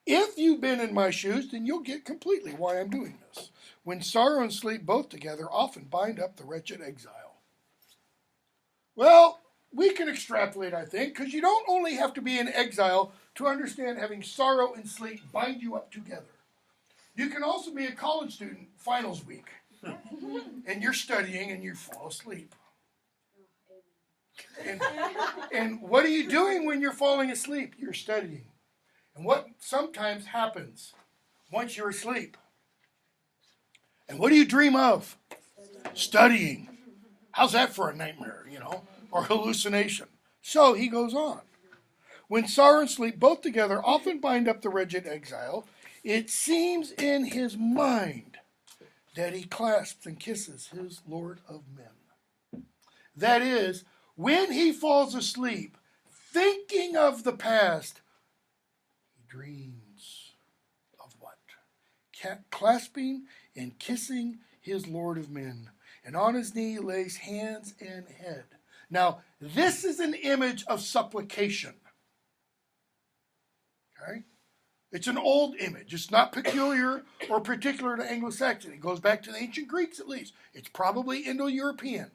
If you've been in my shoes, then you'll get completely why I'm doing this. When sorrow and sleep both together often bind up the wretched exile. Well, we can extrapolate, I think, because you don't only have to be in exile to understand having sorrow and sleep bind you up together. You can also be a college student finals week, and you're studying and you fall asleep. And what are you doing when you're falling asleep? You're studying. And what sometimes happens once you're asleep? And what do you dream of? Studying. How's that for a nightmare, or hallucination? So he goes on. When sorrow and sleep both together often bind up the wretched exile, it seems in his mind that he clasps and kisses his Lord of men. That is, when he falls asleep, thinking of the past, he dreams of what? Clasping and kissing his Lord of men, and on his knee lays hands and head. Now, this is an image of supplication. Okay? It's an old image. It's not peculiar or particular to Anglo-Saxon. It goes back to the ancient Greeks at least. It's probably Indo-European,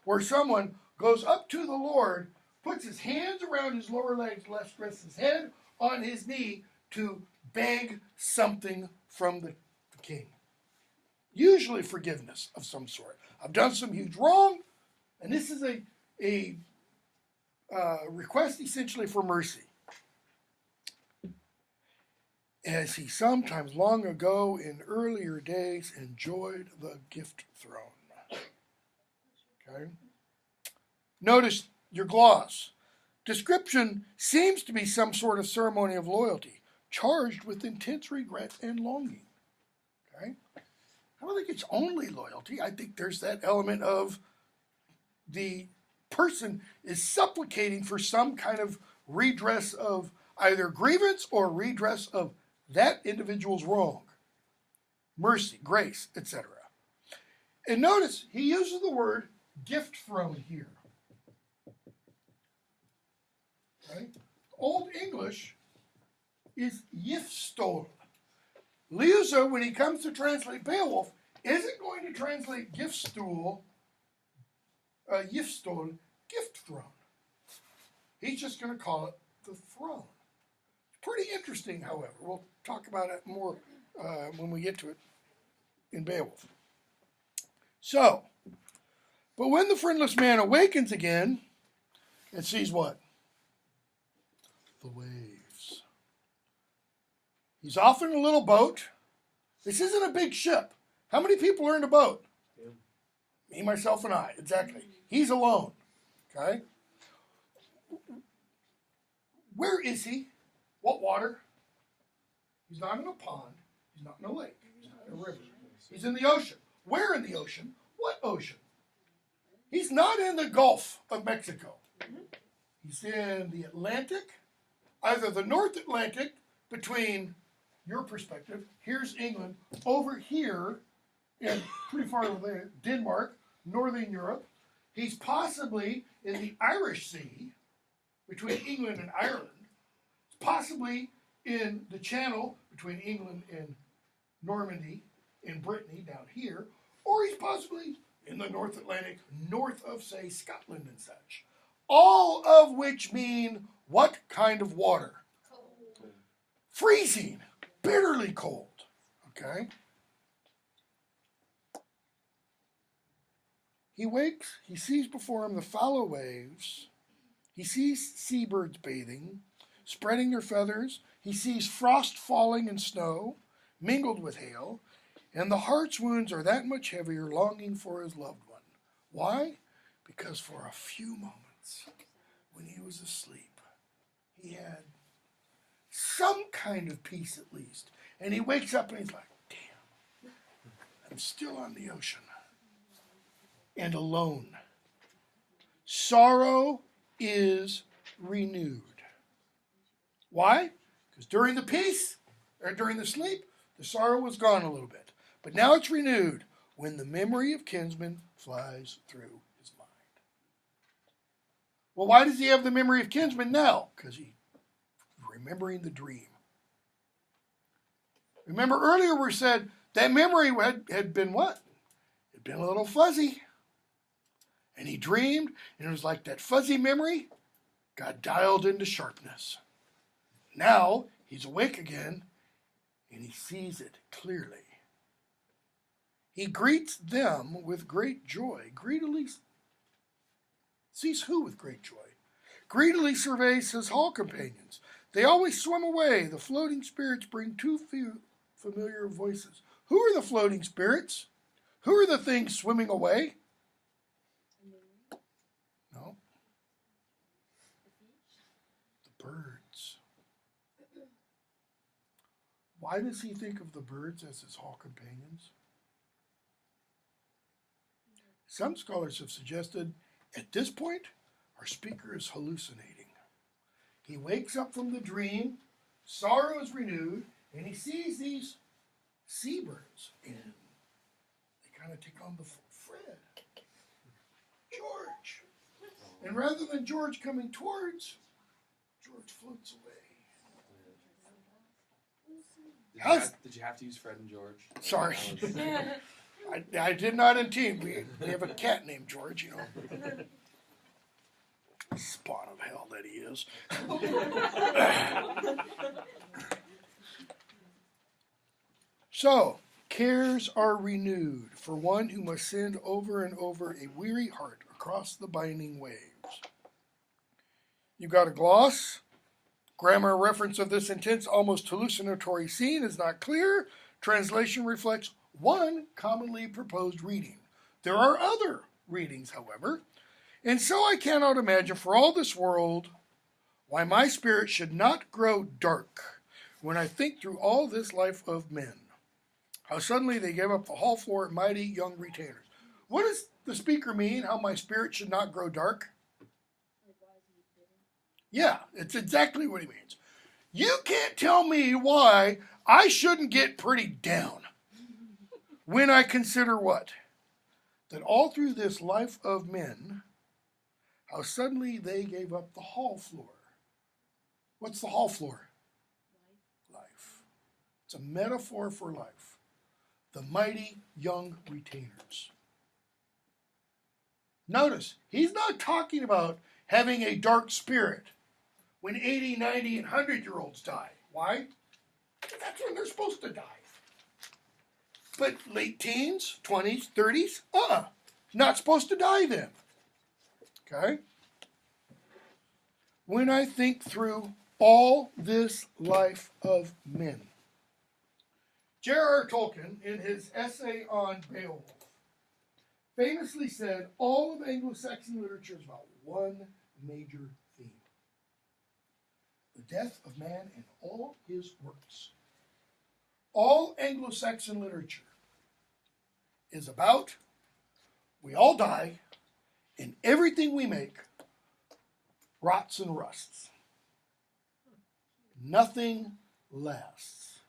where someone goes up to the Lord, puts his hands around his lower legs, rests his head on his knee to beg something from the king. Usually forgiveness of some sort. I've done some huge wrong, and this is a request essentially for mercy. As he sometimes long ago in earlier days enjoyed the gift throne. Okay? Notice your gloss. Description seems to be some sort of ceremony of loyalty, charged with intense regret and longing. Okay? I don't think it's only loyalty. I think there's that element of the person is supplicating for some kind of redress of either grievance or redress of that individual's wrong. Mercy, grace, etc. And notice, he uses the word gift throne here. Okay? Old English is yiftstol. Liusa, when he comes to translate Beowulf, isn't going to translate yiftstol, gift throne. He's just going to call it the throne. Pretty interesting, however. We'll talk about it more when we get to it in Beowulf. So, but when the friendless man awakens again and sees what? The waves. He's off in a little boat. This isn't a big ship. How many people are in the boat? Him. Me, myself, and I. Exactly. He's alone. Okay? Where is he? What water? He's not in a pond. He's not in a lake. He's not in a river. He's in the ocean. Where in the ocean? What ocean? He's not in the Gulf of Mexico. He's in the Atlantic, either the North Atlantic between your perspective, here's England, over here, and pretty far over there, Denmark, Northern Europe. He's possibly in the Irish Sea between England and Ireland. Possibly in the channel between England and Normandy and Brittany down here, or he's possibly in the North Atlantic, north of, say, Scotland and such. All of which mean what kind of water? Cold. Freezing, bitterly cold, okay? He wakes, he sees before him the fallow waves, he sees seabirds bathing, spreading their feathers. He sees frost falling and snow, mingled with hail, and the heart's wounds are that much heavier, longing for his loved one. Why? Because for a few moments, when he was asleep, he had some kind of peace at least. And he wakes up and he's like, damn, I'm still on the ocean. And alone. Sorrow is renewed. Why? Because during the peace, or during the sleep, the sorrow was gone a little bit. But now it's renewed when the memory of kinsmen flies through his mind. Well, why does he have the memory of kinsmen now? Because he's remembering the dream. Remember earlier we said that memory had been what? It had been a little fuzzy. And he dreamed, and it was like that fuzzy memory got dialed into sharpness. Now, he's awake again, and he sees it clearly. He greets them with great joy. Greedily sees who with great joy? Greedily surveys his hall companions. They always swim away. The floating spirits bring two familiar voices. Who are the floating spirits? Who are the things swimming away? No. Why does he think of the birds as his hall companions? Some scholars have suggested at this point, our speaker is hallucinating. He wakes up from the dream, sorrow is renewed, and he sees these seabirds, and they kind of take on the Fred, George. And rather than George coming towards, George floats away. Did you have to use Fred and George? Sorry. I did not intend. We have a cat named George, you know. Spawn of hell that he is. So, cares are renewed for one who must send over and over a weary heart across the binding waves. You got a gloss? Grammar reference of this intense, almost hallucinatory scene is not clear. Translation reflects one commonly proposed reading. There are other readings, however, and so I cannot imagine for all this world why my spirit should not grow dark when I think through all this life of men. How suddenly they gave up the hall floor at mighty young retainers. What does the speaker mean, how my spirit should not grow dark? Yeah, it's exactly what he means. You can't tell me why I shouldn't get pretty down when I consider what? That all through this life of men, how suddenly they gave up the hall floor. What's the hall floor? Life. It's a metaphor for life. The mighty young retainers. Notice, he's not talking about having a dark spirit when 80, 90, and 100-year-olds die. Why? That's when they're supposed to die. But late teens, 20s, 30s, not supposed to die then. Okay? When I think through all this life of men. J.R.R. Tolkien, in his essay on Beowulf, famously said all of Anglo-Saxon literature is about one major theme. The death of man and all his works. All Anglo-Saxon literature is about we all die and everything we make rots and rusts. Nothing lasts.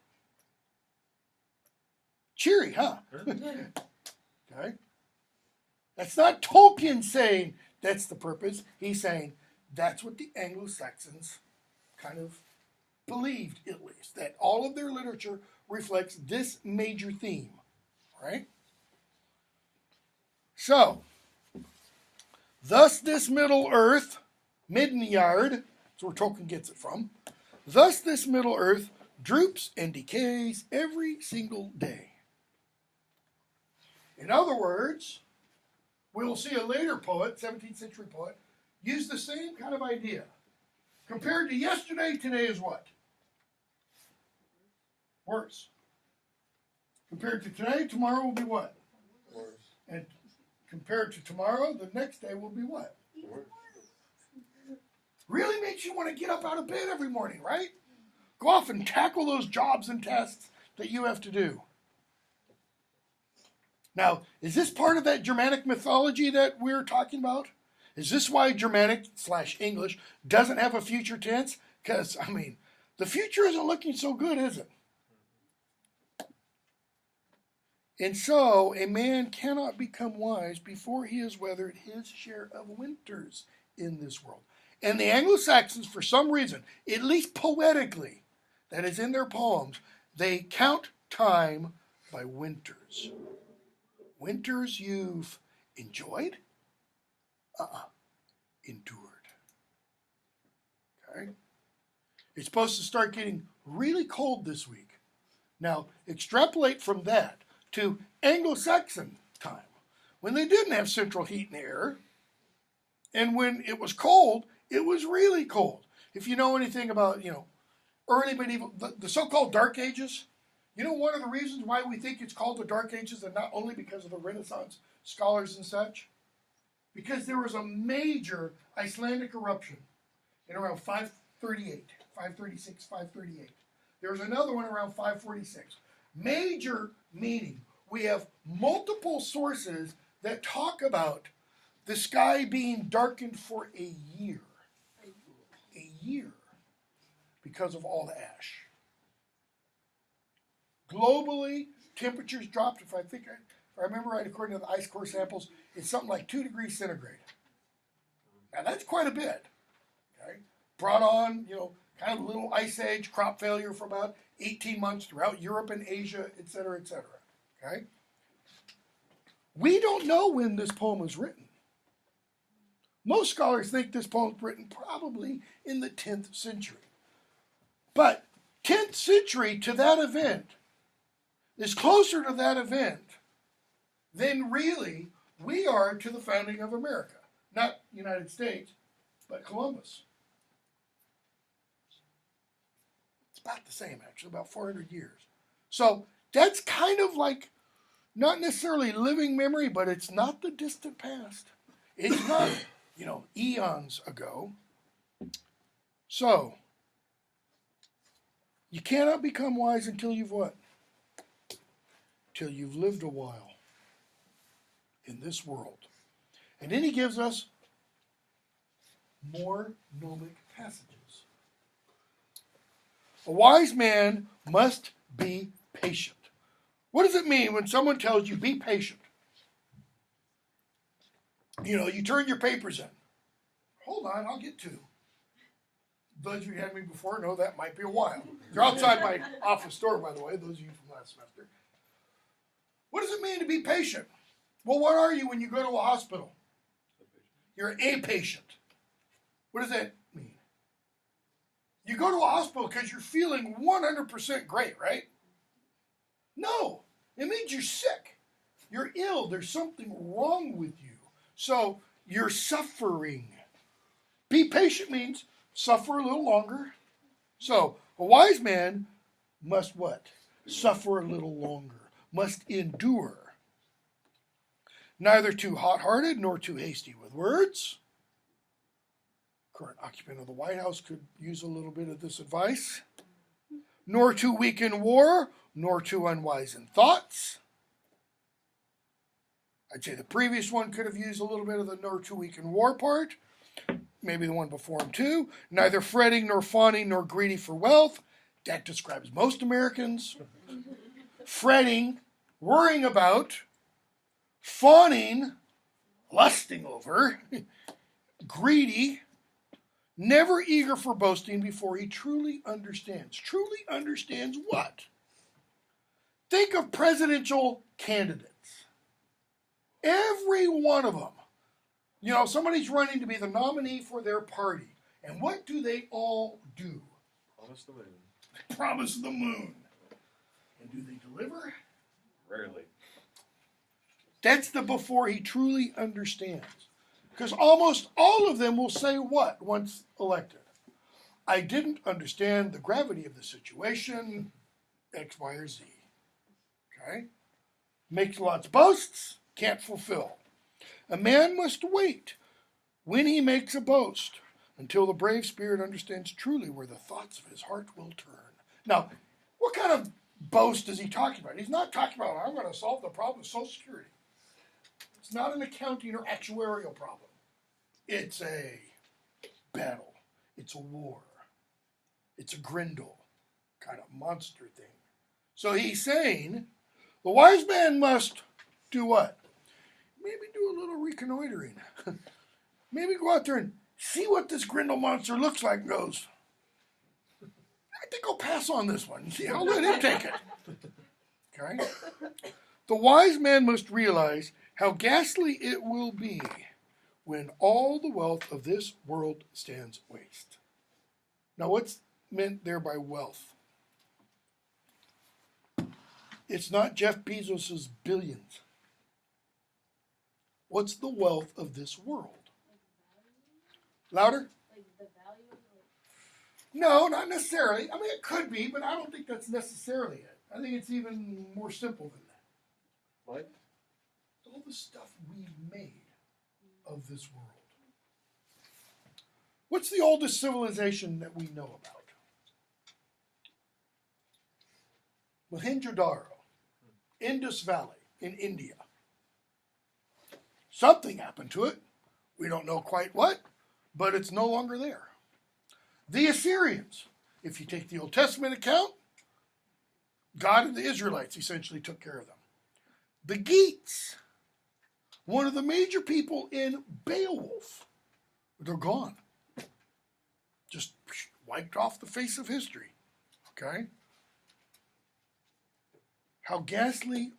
Cheery, huh? Okay. That's not Tolkien saying that's the purpose. He's saying that's what the Anglo-Saxons kind of believed, at least, that all of their literature reflects this major theme. Right? So, thus this Middle Earth, Midgard, that's where Tolkien gets it from, thus this Middle Earth droops and decays every single day. In other words, we'll see a later poet, 17th century poet, use the same kind of idea. Compared to yesterday, today is what? Worse. Compared to today, tomorrow will be what? Worse. And compared to tomorrow, the next day will be what? Worse. Really makes you want to get up out of bed every morning, right? Go off and tackle those jobs and tasks that you have to do. Now, is this part of that Germanic mythology that we're talking about? Is this why Germanic/English doesn't have a future tense? Because, I mean, the future isn't looking so good, is it? And so, a man cannot become wise before he has weathered his share of winters in this world. And the Anglo-Saxons, for some reason, at least poetically, that is in their poems, they count time by winters. Winters you've enjoyed? Endured. Okay? It's supposed to start getting really cold this week. Now, extrapolate from that to Anglo-Saxon time, when they didn't have central heat and air, and when it was cold, it was really cold. If you know anything about, early medieval, the so-called Dark Ages, one of the reasons why we think it's called the Dark Ages, and not only because of the Renaissance scholars and such, because there was a major Icelandic eruption in around 538, 536, 538, There's another one around 546. Major meaning. We have multiple sources that talk about the sky being darkened for a year. A year. Because of all the ash. Globally, temperatures dropped, if I remember right, according to the ice core samples, it's something like 2 degrees centigrade. Now that's quite a bit. Okay? Brought on, kind of a little ice age, crop failure for about 18 months throughout Europe and Asia, et cetera, et cetera. Okay? We don't know when this poem was written. Most scholars think this poem was written probably in the 10th century. But 10th century to that event is closer to that event than really we are to the founding of America. Not United States, but Columbus. It's about the same, actually, about 400 years. So that's kind of like, not necessarily living memory, but it's not the distant past. It's not, eons ago. So, you cannot become wise until you've what? Till you've lived a while in this world. And then he gives us more gnomic passages. A wise man must be patient. What does it mean when someone tells you, be patient? You turn your papers in. Hold on, I'll get to. Those of you who had me before know that might be a while. They're outside my office door, by the way, those of you from last semester. What does it mean to be patient? Well, what are you when you go to a hospital? You're a patient. What does that mean? You go to a hospital because you're feeling 100% great, right? No, it means you're sick. You're ill. There's something wrong with you. So you're suffering. Be patient means suffer a little longer. So a wise man must what? Suffer a little longer. Must endure. Neither too hot-hearted nor too hasty with words. Current occupant of the White House could use a little bit of this advice. Nor too weak in war, nor too unwise in thoughts. I'd say the previous one could have used a little bit of the nor too weak in war part. Maybe the one before him too. Neither fretting, nor fawning, nor greedy for wealth. That describes most Americans. Fretting, worrying about. Fawning, lusting over. Greedy, never eager for boasting before he truly understands. Truly understands what? Think of presidential candidates. Every one of them. Somebody's running to be the nominee for their party. And what do they all do? Promise the moon. Promise the moon. And do they deliver? Rarely. That's the before he truly understands. Because almost all of them will say what once elected? I didn't understand the gravity of the situation, X, Y, or Z. Okay? Makes lots of boasts, can't fulfill. A man must wait when he makes a boast until the brave spirit understands truly where the thoughts of his heart will turn. Now, what kind of boast is he talking about? He's not talking about, I'm going to solve the problem of Social Security. It's not an accounting or actuarial problem. It's a battle. It's a war. It's a Grendel kind of monster thing. So he's saying the wise man must do what? Maybe do a little reconnoitering. Maybe go out there and see what this Grendel monster looks like and goes, I think I'll pass on this one. See, I'll let him take it. Okay? The wise man must realize how ghastly it will be when all the wealth of this world stands waste. Now, what's meant there by wealth? It's not Jeff Bezos' billions. What's the wealth of this world? Louder? Like the value? No, not necessarily. I mean, it could be, but I don't think that's necessarily it. I think it's even more simple than that. What? All the stuff we've made of this world. What's the oldest civilization that we know about? Mohenjo-Daro, Indus Valley in India. Something happened to it. We don't know quite what, but it's no longer there. The Assyrians, if you take the Old Testament account, God and the Israelites essentially took care of them. The Geats, one of the major people in Beowulf, they're gone. Just wiped off the face of history. Okay? How ghastly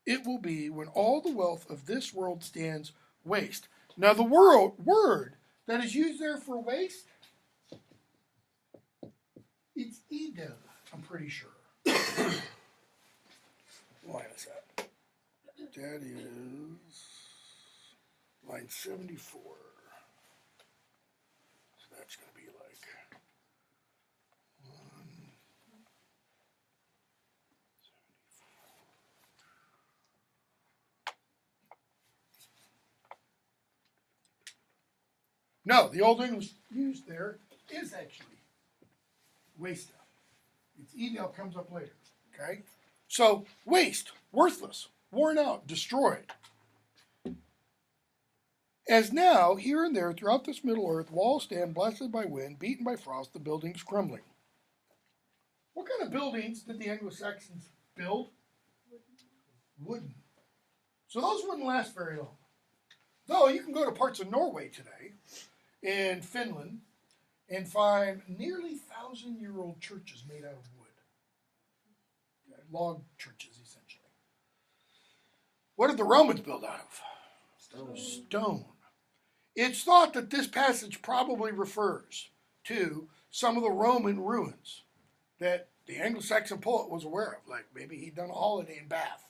it will be when all the wealth of this world stands waste. Now, the word that is used there for waste, it's Edel, I'm pretty sure. Line is that? That is line 74. So that's going to be like 1. No, the Old English used there is actually waste. It's Edel comes up later. Okay? So, waste, worthless, worn out, destroyed. As now, here and there, throughout this Middle Earth, walls stand blasted by wind, beaten by frost, the buildings crumbling. What kind of buildings did the Anglo-Saxons build? Wooden. So those wouldn't last very long. Though you can go to parts of Norway today, in Finland, and find nearly 1,000-year-old churches made out of wood. Okay, log churches, essentially. What did the Romans build out of? Stone. It's thought that this passage probably refers to some of the Roman ruins that the Anglo-Saxon poet was aware of. Like maybe he'd done a holiday in Bath,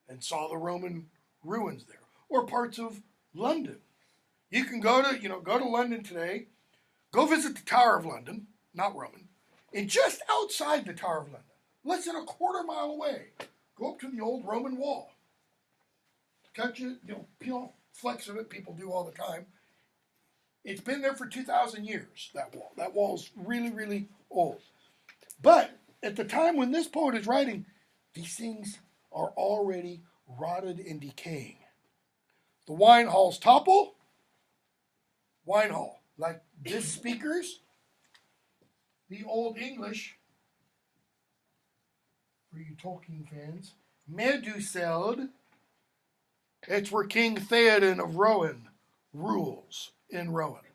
and saw the Roman ruins there. Or parts of London. You can go to London today, go visit the Tower of London, not Roman, and just outside the Tower of London, less than a quarter mile away, go up to the old Roman wall. Touch it, peel off flecks of it, people do all the time. It's been there for 2,000 years, that wall. That wall's really, really old. But at the time when this poet is writing, these things are already rotted and decaying. The wine halls topple. Wine hall, like this speaker's, the Old English, for you Tolkien fans, Meduseld. It's where King Theoden of Rohan rules in Rohan.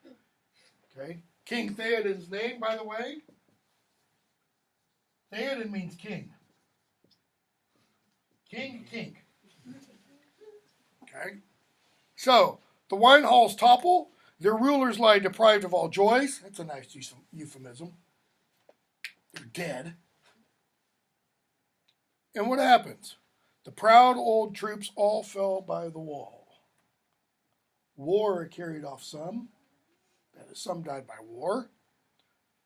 Okay? King Theoden's name, by the way, Theoden means king. King. Okay? So, the wine halls topple. Their rulers lie deprived of all joys. That's a nice euphemism. They're dead. And what happens? The proud old troops all fell by the wall. War carried off some. That is, some died by war.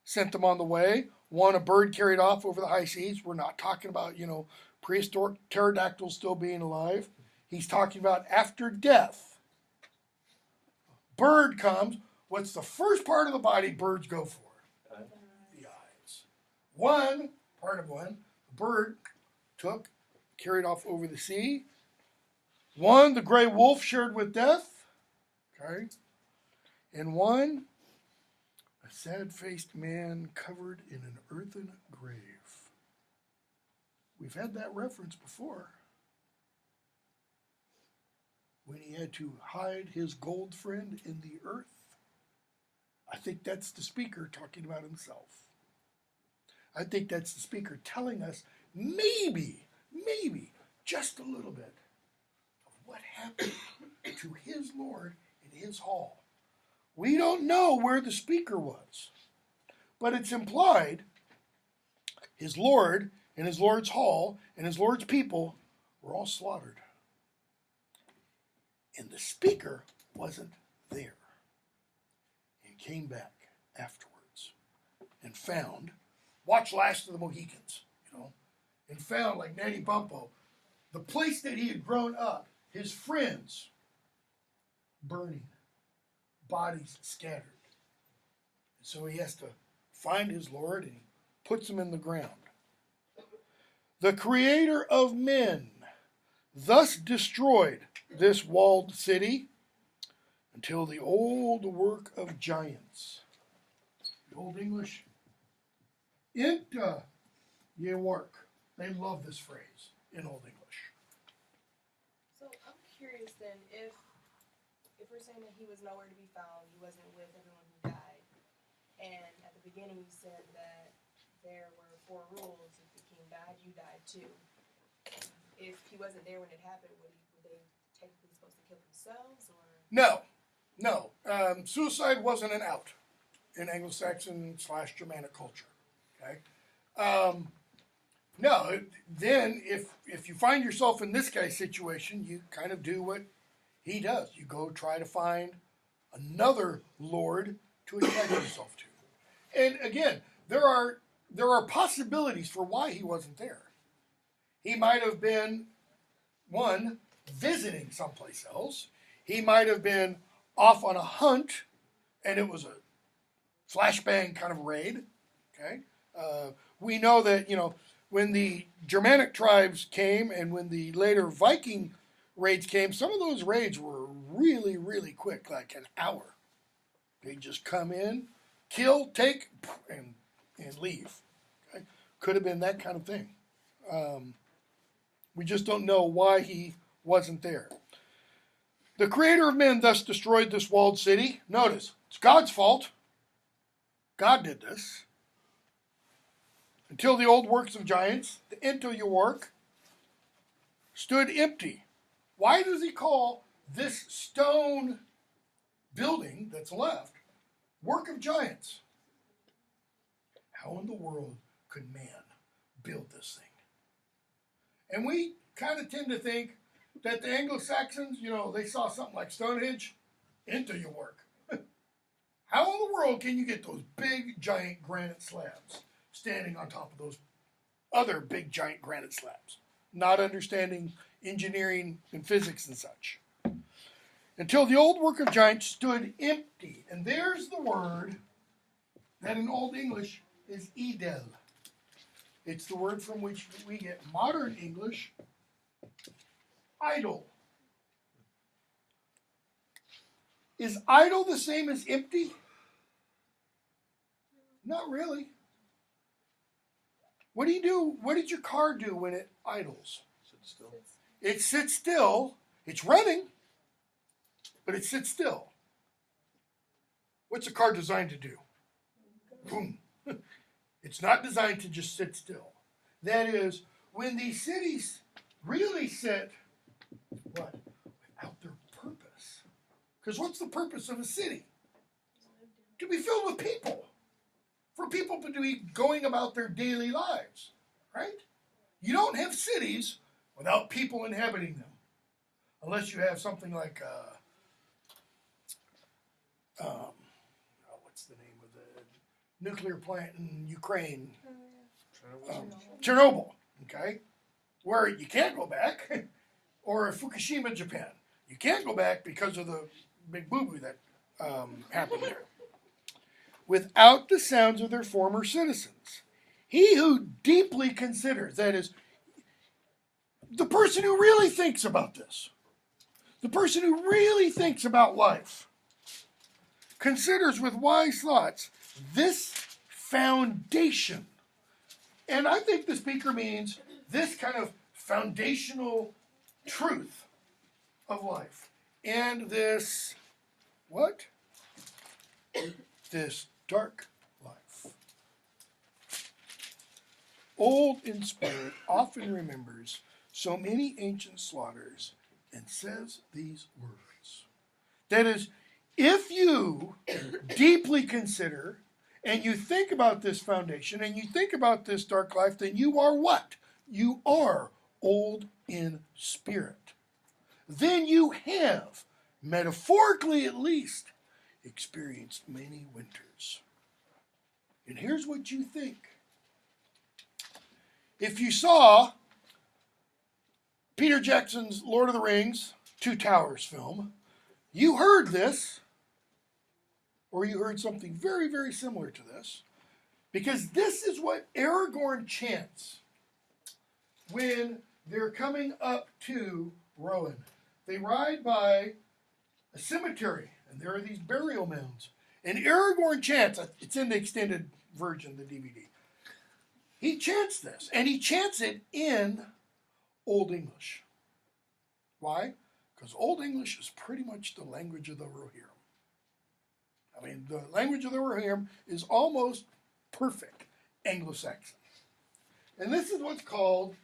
Sent them on the way. One, a bird carried off over the high seas. We're not talking about, prehistoric pterodactyls still being alive. He's talking about after death. Bird comes. What's the first part of the body birds go for? The eyes. One, the bird took, carried off over the sea. One, the gray wolf shared with death. Okay. And one, a sad-faced man covered in an earthen grave. We've had that reference before. When he had to hide his gold friend in the earth. I think that's the speaker talking about himself. I think that's the speaker telling us maybe, just a little bit of what happened to his Lord in his hall. We don't know where the speaker was, but it's implied his Lord and his Lord's hall and his Lord's people were all slaughtered. And the speaker wasn't there. And came back afterwards and found, watch Last of the Mohicans, and found, like Natty Bumppo, the place that he had grown up, his friends burning, bodies scattered. And so he has to find his Lord and he puts him in the ground. The creator of men thus destroyed this walled city until the old work of giants. The Old English, Inta ye work. They love this phrase in Old English. So I'm curious then, if we're saying that he was nowhere to be found, he wasn't with everyone who died, and at the beginning you said that there were 4 rules: if the king died, you died too. If he wasn't there when it happened, were they technically supposed to kill themselves, or? No. Suicide wasn't an out in Anglo-Saxon / Germanic culture. Okay. No. Then, if you find yourself in this guy's situation, you kind of do what he does. You go try to find another lord to attach yourself to. And again, there are possibilities for why he wasn't there. He might have been, one, visiting someplace else. He might have been off on a hunt, and it was a flashbang kind of raid. Okay, we know that when the Germanic tribes came, and when the later Viking raids came, some of those raids were really, really quick, like an hour. They just come in, kill, take, and leave. Okay? Could have been that kind of thing. We just don't know why he wasn't there. The creator of men thus destroyed this walled city. Notice, it's God's fault. God did this. Until the old works of giants, the into your work, stood empty. Why does he call this stone building that's left work of giants? How in the world could man build this thing? And we kind of tend to think that the Anglo-Saxons, they saw something like Stonehenge, into your work. How in the world can you get those big, giant granite slabs standing on top of those other big, giant granite slabs? Not understanding engineering and physics and such. Until the old work of giants stood empty. And there's the word that in Old English is edel. It's the word from which we get modern English, idle. Is idle the same as empty? Not really. What do you do? What did your car do when it idles? Sit still. It sits still. It's running, but it sits still. What's a car designed to do? Boom. It's not designed to just sit still. That is, when these cities really sit, what? Without their purpose. Because what's the purpose of a city? To be filled with people. For people to be going about their daily lives. Right? You don't have cities without people inhabiting them. Unless you have something like, what's the name of the nuclear plant in Ukraine? Chernobyl, okay? Where you can't go back. Or Fukushima, Japan. You can't go back because of the big boo-boo that happened there. Without the sounds of their former citizens. He who deeply considers, that is, the person who really thinks about this, the person who really thinks about life, considers with wise thoughts this foundation. And I think the speaker means this kind of foundational truth of life. And this, what? This dark life. Old in spirit often remembers so many ancient slaughters and says these words. That is, if you deeply consider and you think about this foundation and you think about this dark life, then you are what? You are old in spirit. Then you have, metaphorically at least, experienced many winters. And here's what you think. If you saw Peter Jackson's Lord of the Rings, Two Towers film, you heard this, or you heard something very, very similar to this, because this is what Aragorn chants when they're coming up to Rowan. They ride by a cemetery, and there are these burial mounds. And Aragorn chants, it's in the extended version of the DVD. He chants this, and he chants it in Old English. Why? Because Old English is pretty much the language of the Rohirrim. I mean, the language of the Rohirrim is almost perfect Anglo-Saxon. And this is what's called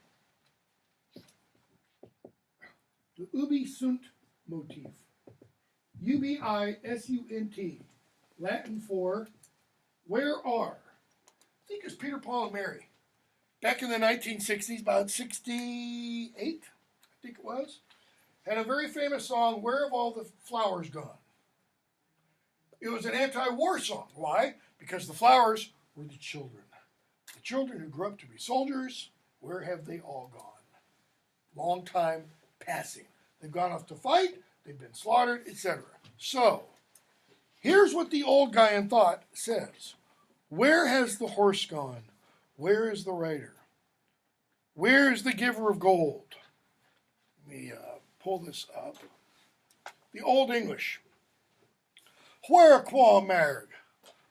the Ubi Sunt motif. Ubisunt, Latin for where are. I think it's Peter, Paul, and Mary. Back in the 1960s, about 68, I think it was, had a very famous song, Where Have All the Flowers Gone? It was an anti-war song. Why? Because the flowers were the children. The children who grew up to be soldiers, where have they all gone? Long time passing. They've gone off to fight, they've been slaughtered, etc. So, here's what the old guy in thought says. Where has the horse gone? Where is the rider? Where is the giver of gold? Let me pull this up. The Old English. Where quam merg?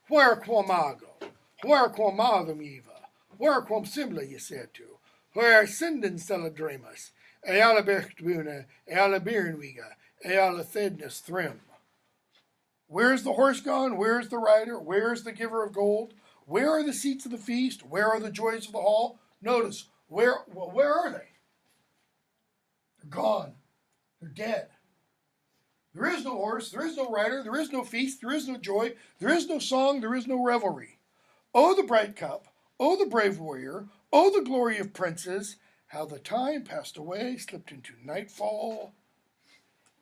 Where quam mago? Where quam madam eva? Where quam simla yesetu? Where sinden celadremus? Eala berchtbuna, eala birnwiga, eala thedness thrym. Where's the horse gone? Where's the rider? Where's the giver of gold? Where are the seats of the feast? Where are the joys of the hall? Notice, where are they? They're gone. They're dead. There is no horse, there is no rider, there is no feast, there is no joy, there is no song, there is no revelry. Oh, the bright cup, oh, the brave warrior, oh, the glory of princes, how the time passed away, slipped into nightfall,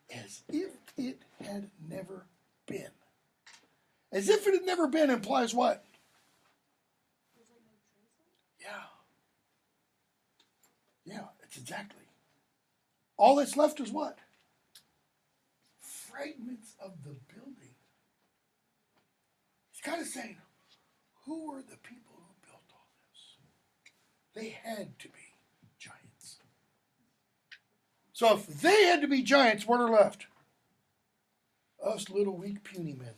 as if it had never been. As if it had never been implies what? Yeah, it's exactly. All that's left is what? Fragments of the building. He's kind of saying, who were the people who built all this? They had to be giants. So if they had to be giants, what are left? Us little weak puny men.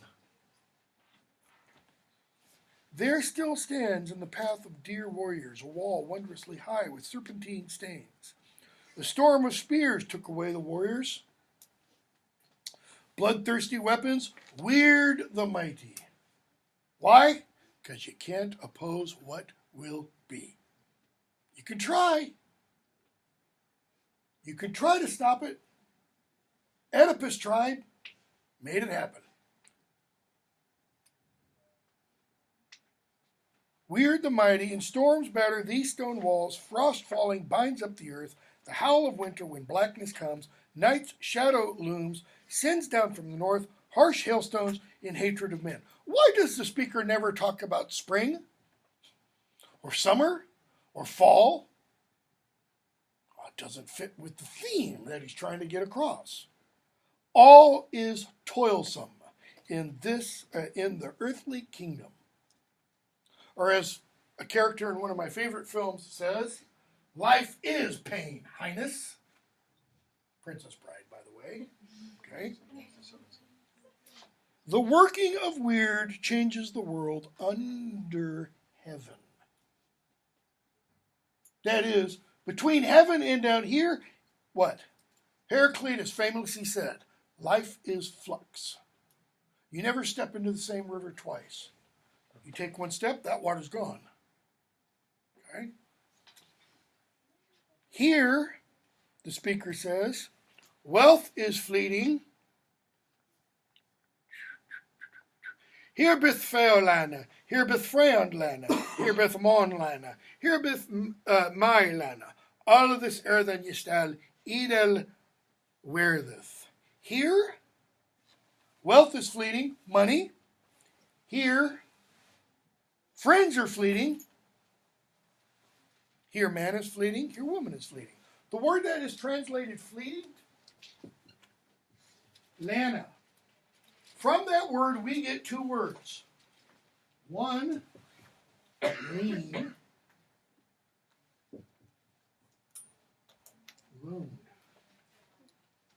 There still stands in the path of dear warriors a wall wondrously high with serpentine stains. The storm of spears took away the warriors. Bloodthirsty weapons weird the mighty. Why? Because you can't oppose what will be. You can try. You can try to stop it. Oedipus tried, made it happen. Weird the mighty, in storms batter these stone walls, frost falling binds up the earth, the howl of winter when blackness comes, night's shadow looms, sends down from the north, harsh hailstones in hatred of men. Why does the speaker never talk about spring? Or summer? Or fall? Well, it doesn't fit with the theme that he's trying to get across. All is toilsome in the earthly kingdom. Or as a character in one of my favorite films says, life is pain, Highness. Princess Bride, by the way. Okay. The working of weird changes the world under heaven. That is, between heaven and down here, what? Heraclitus famously said, life is flux. You never step into the same river twice. You take one step, that water's gone. Okay? Here, the speaker says, wealth is fleeting. Here bith feolana, here bith freondlana, here bith monlana, here bith mailana. All of this than yestal edel wertheth. Here, wealth is fleeting, money. Here, friends are fleeting. Here man is fleeting. Here woman is fleeting. The word that is translated fleeting, lana. From that word we get two words. One, lean. loan.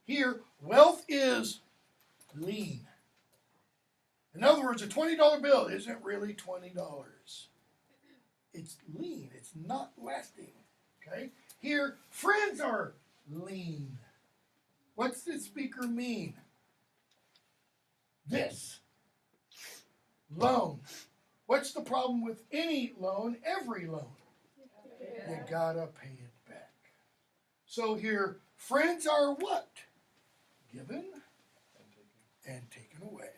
Here, wealth is lean. In other words, a $20 bill isn't really $20. It's lean. It's not lasting. Okay? Here, friends are lean. What's the speaker mean? This. Loan. What's the problem with any loan? Every loan. You gotta pay it back. So here, friends are what? Given and taken away.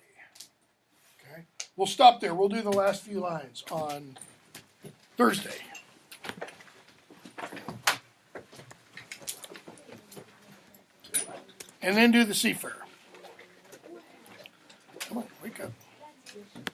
Okay? We'll stop there. We'll do the last few lines on Thursday. And then do the seafarer. Come on, wake up.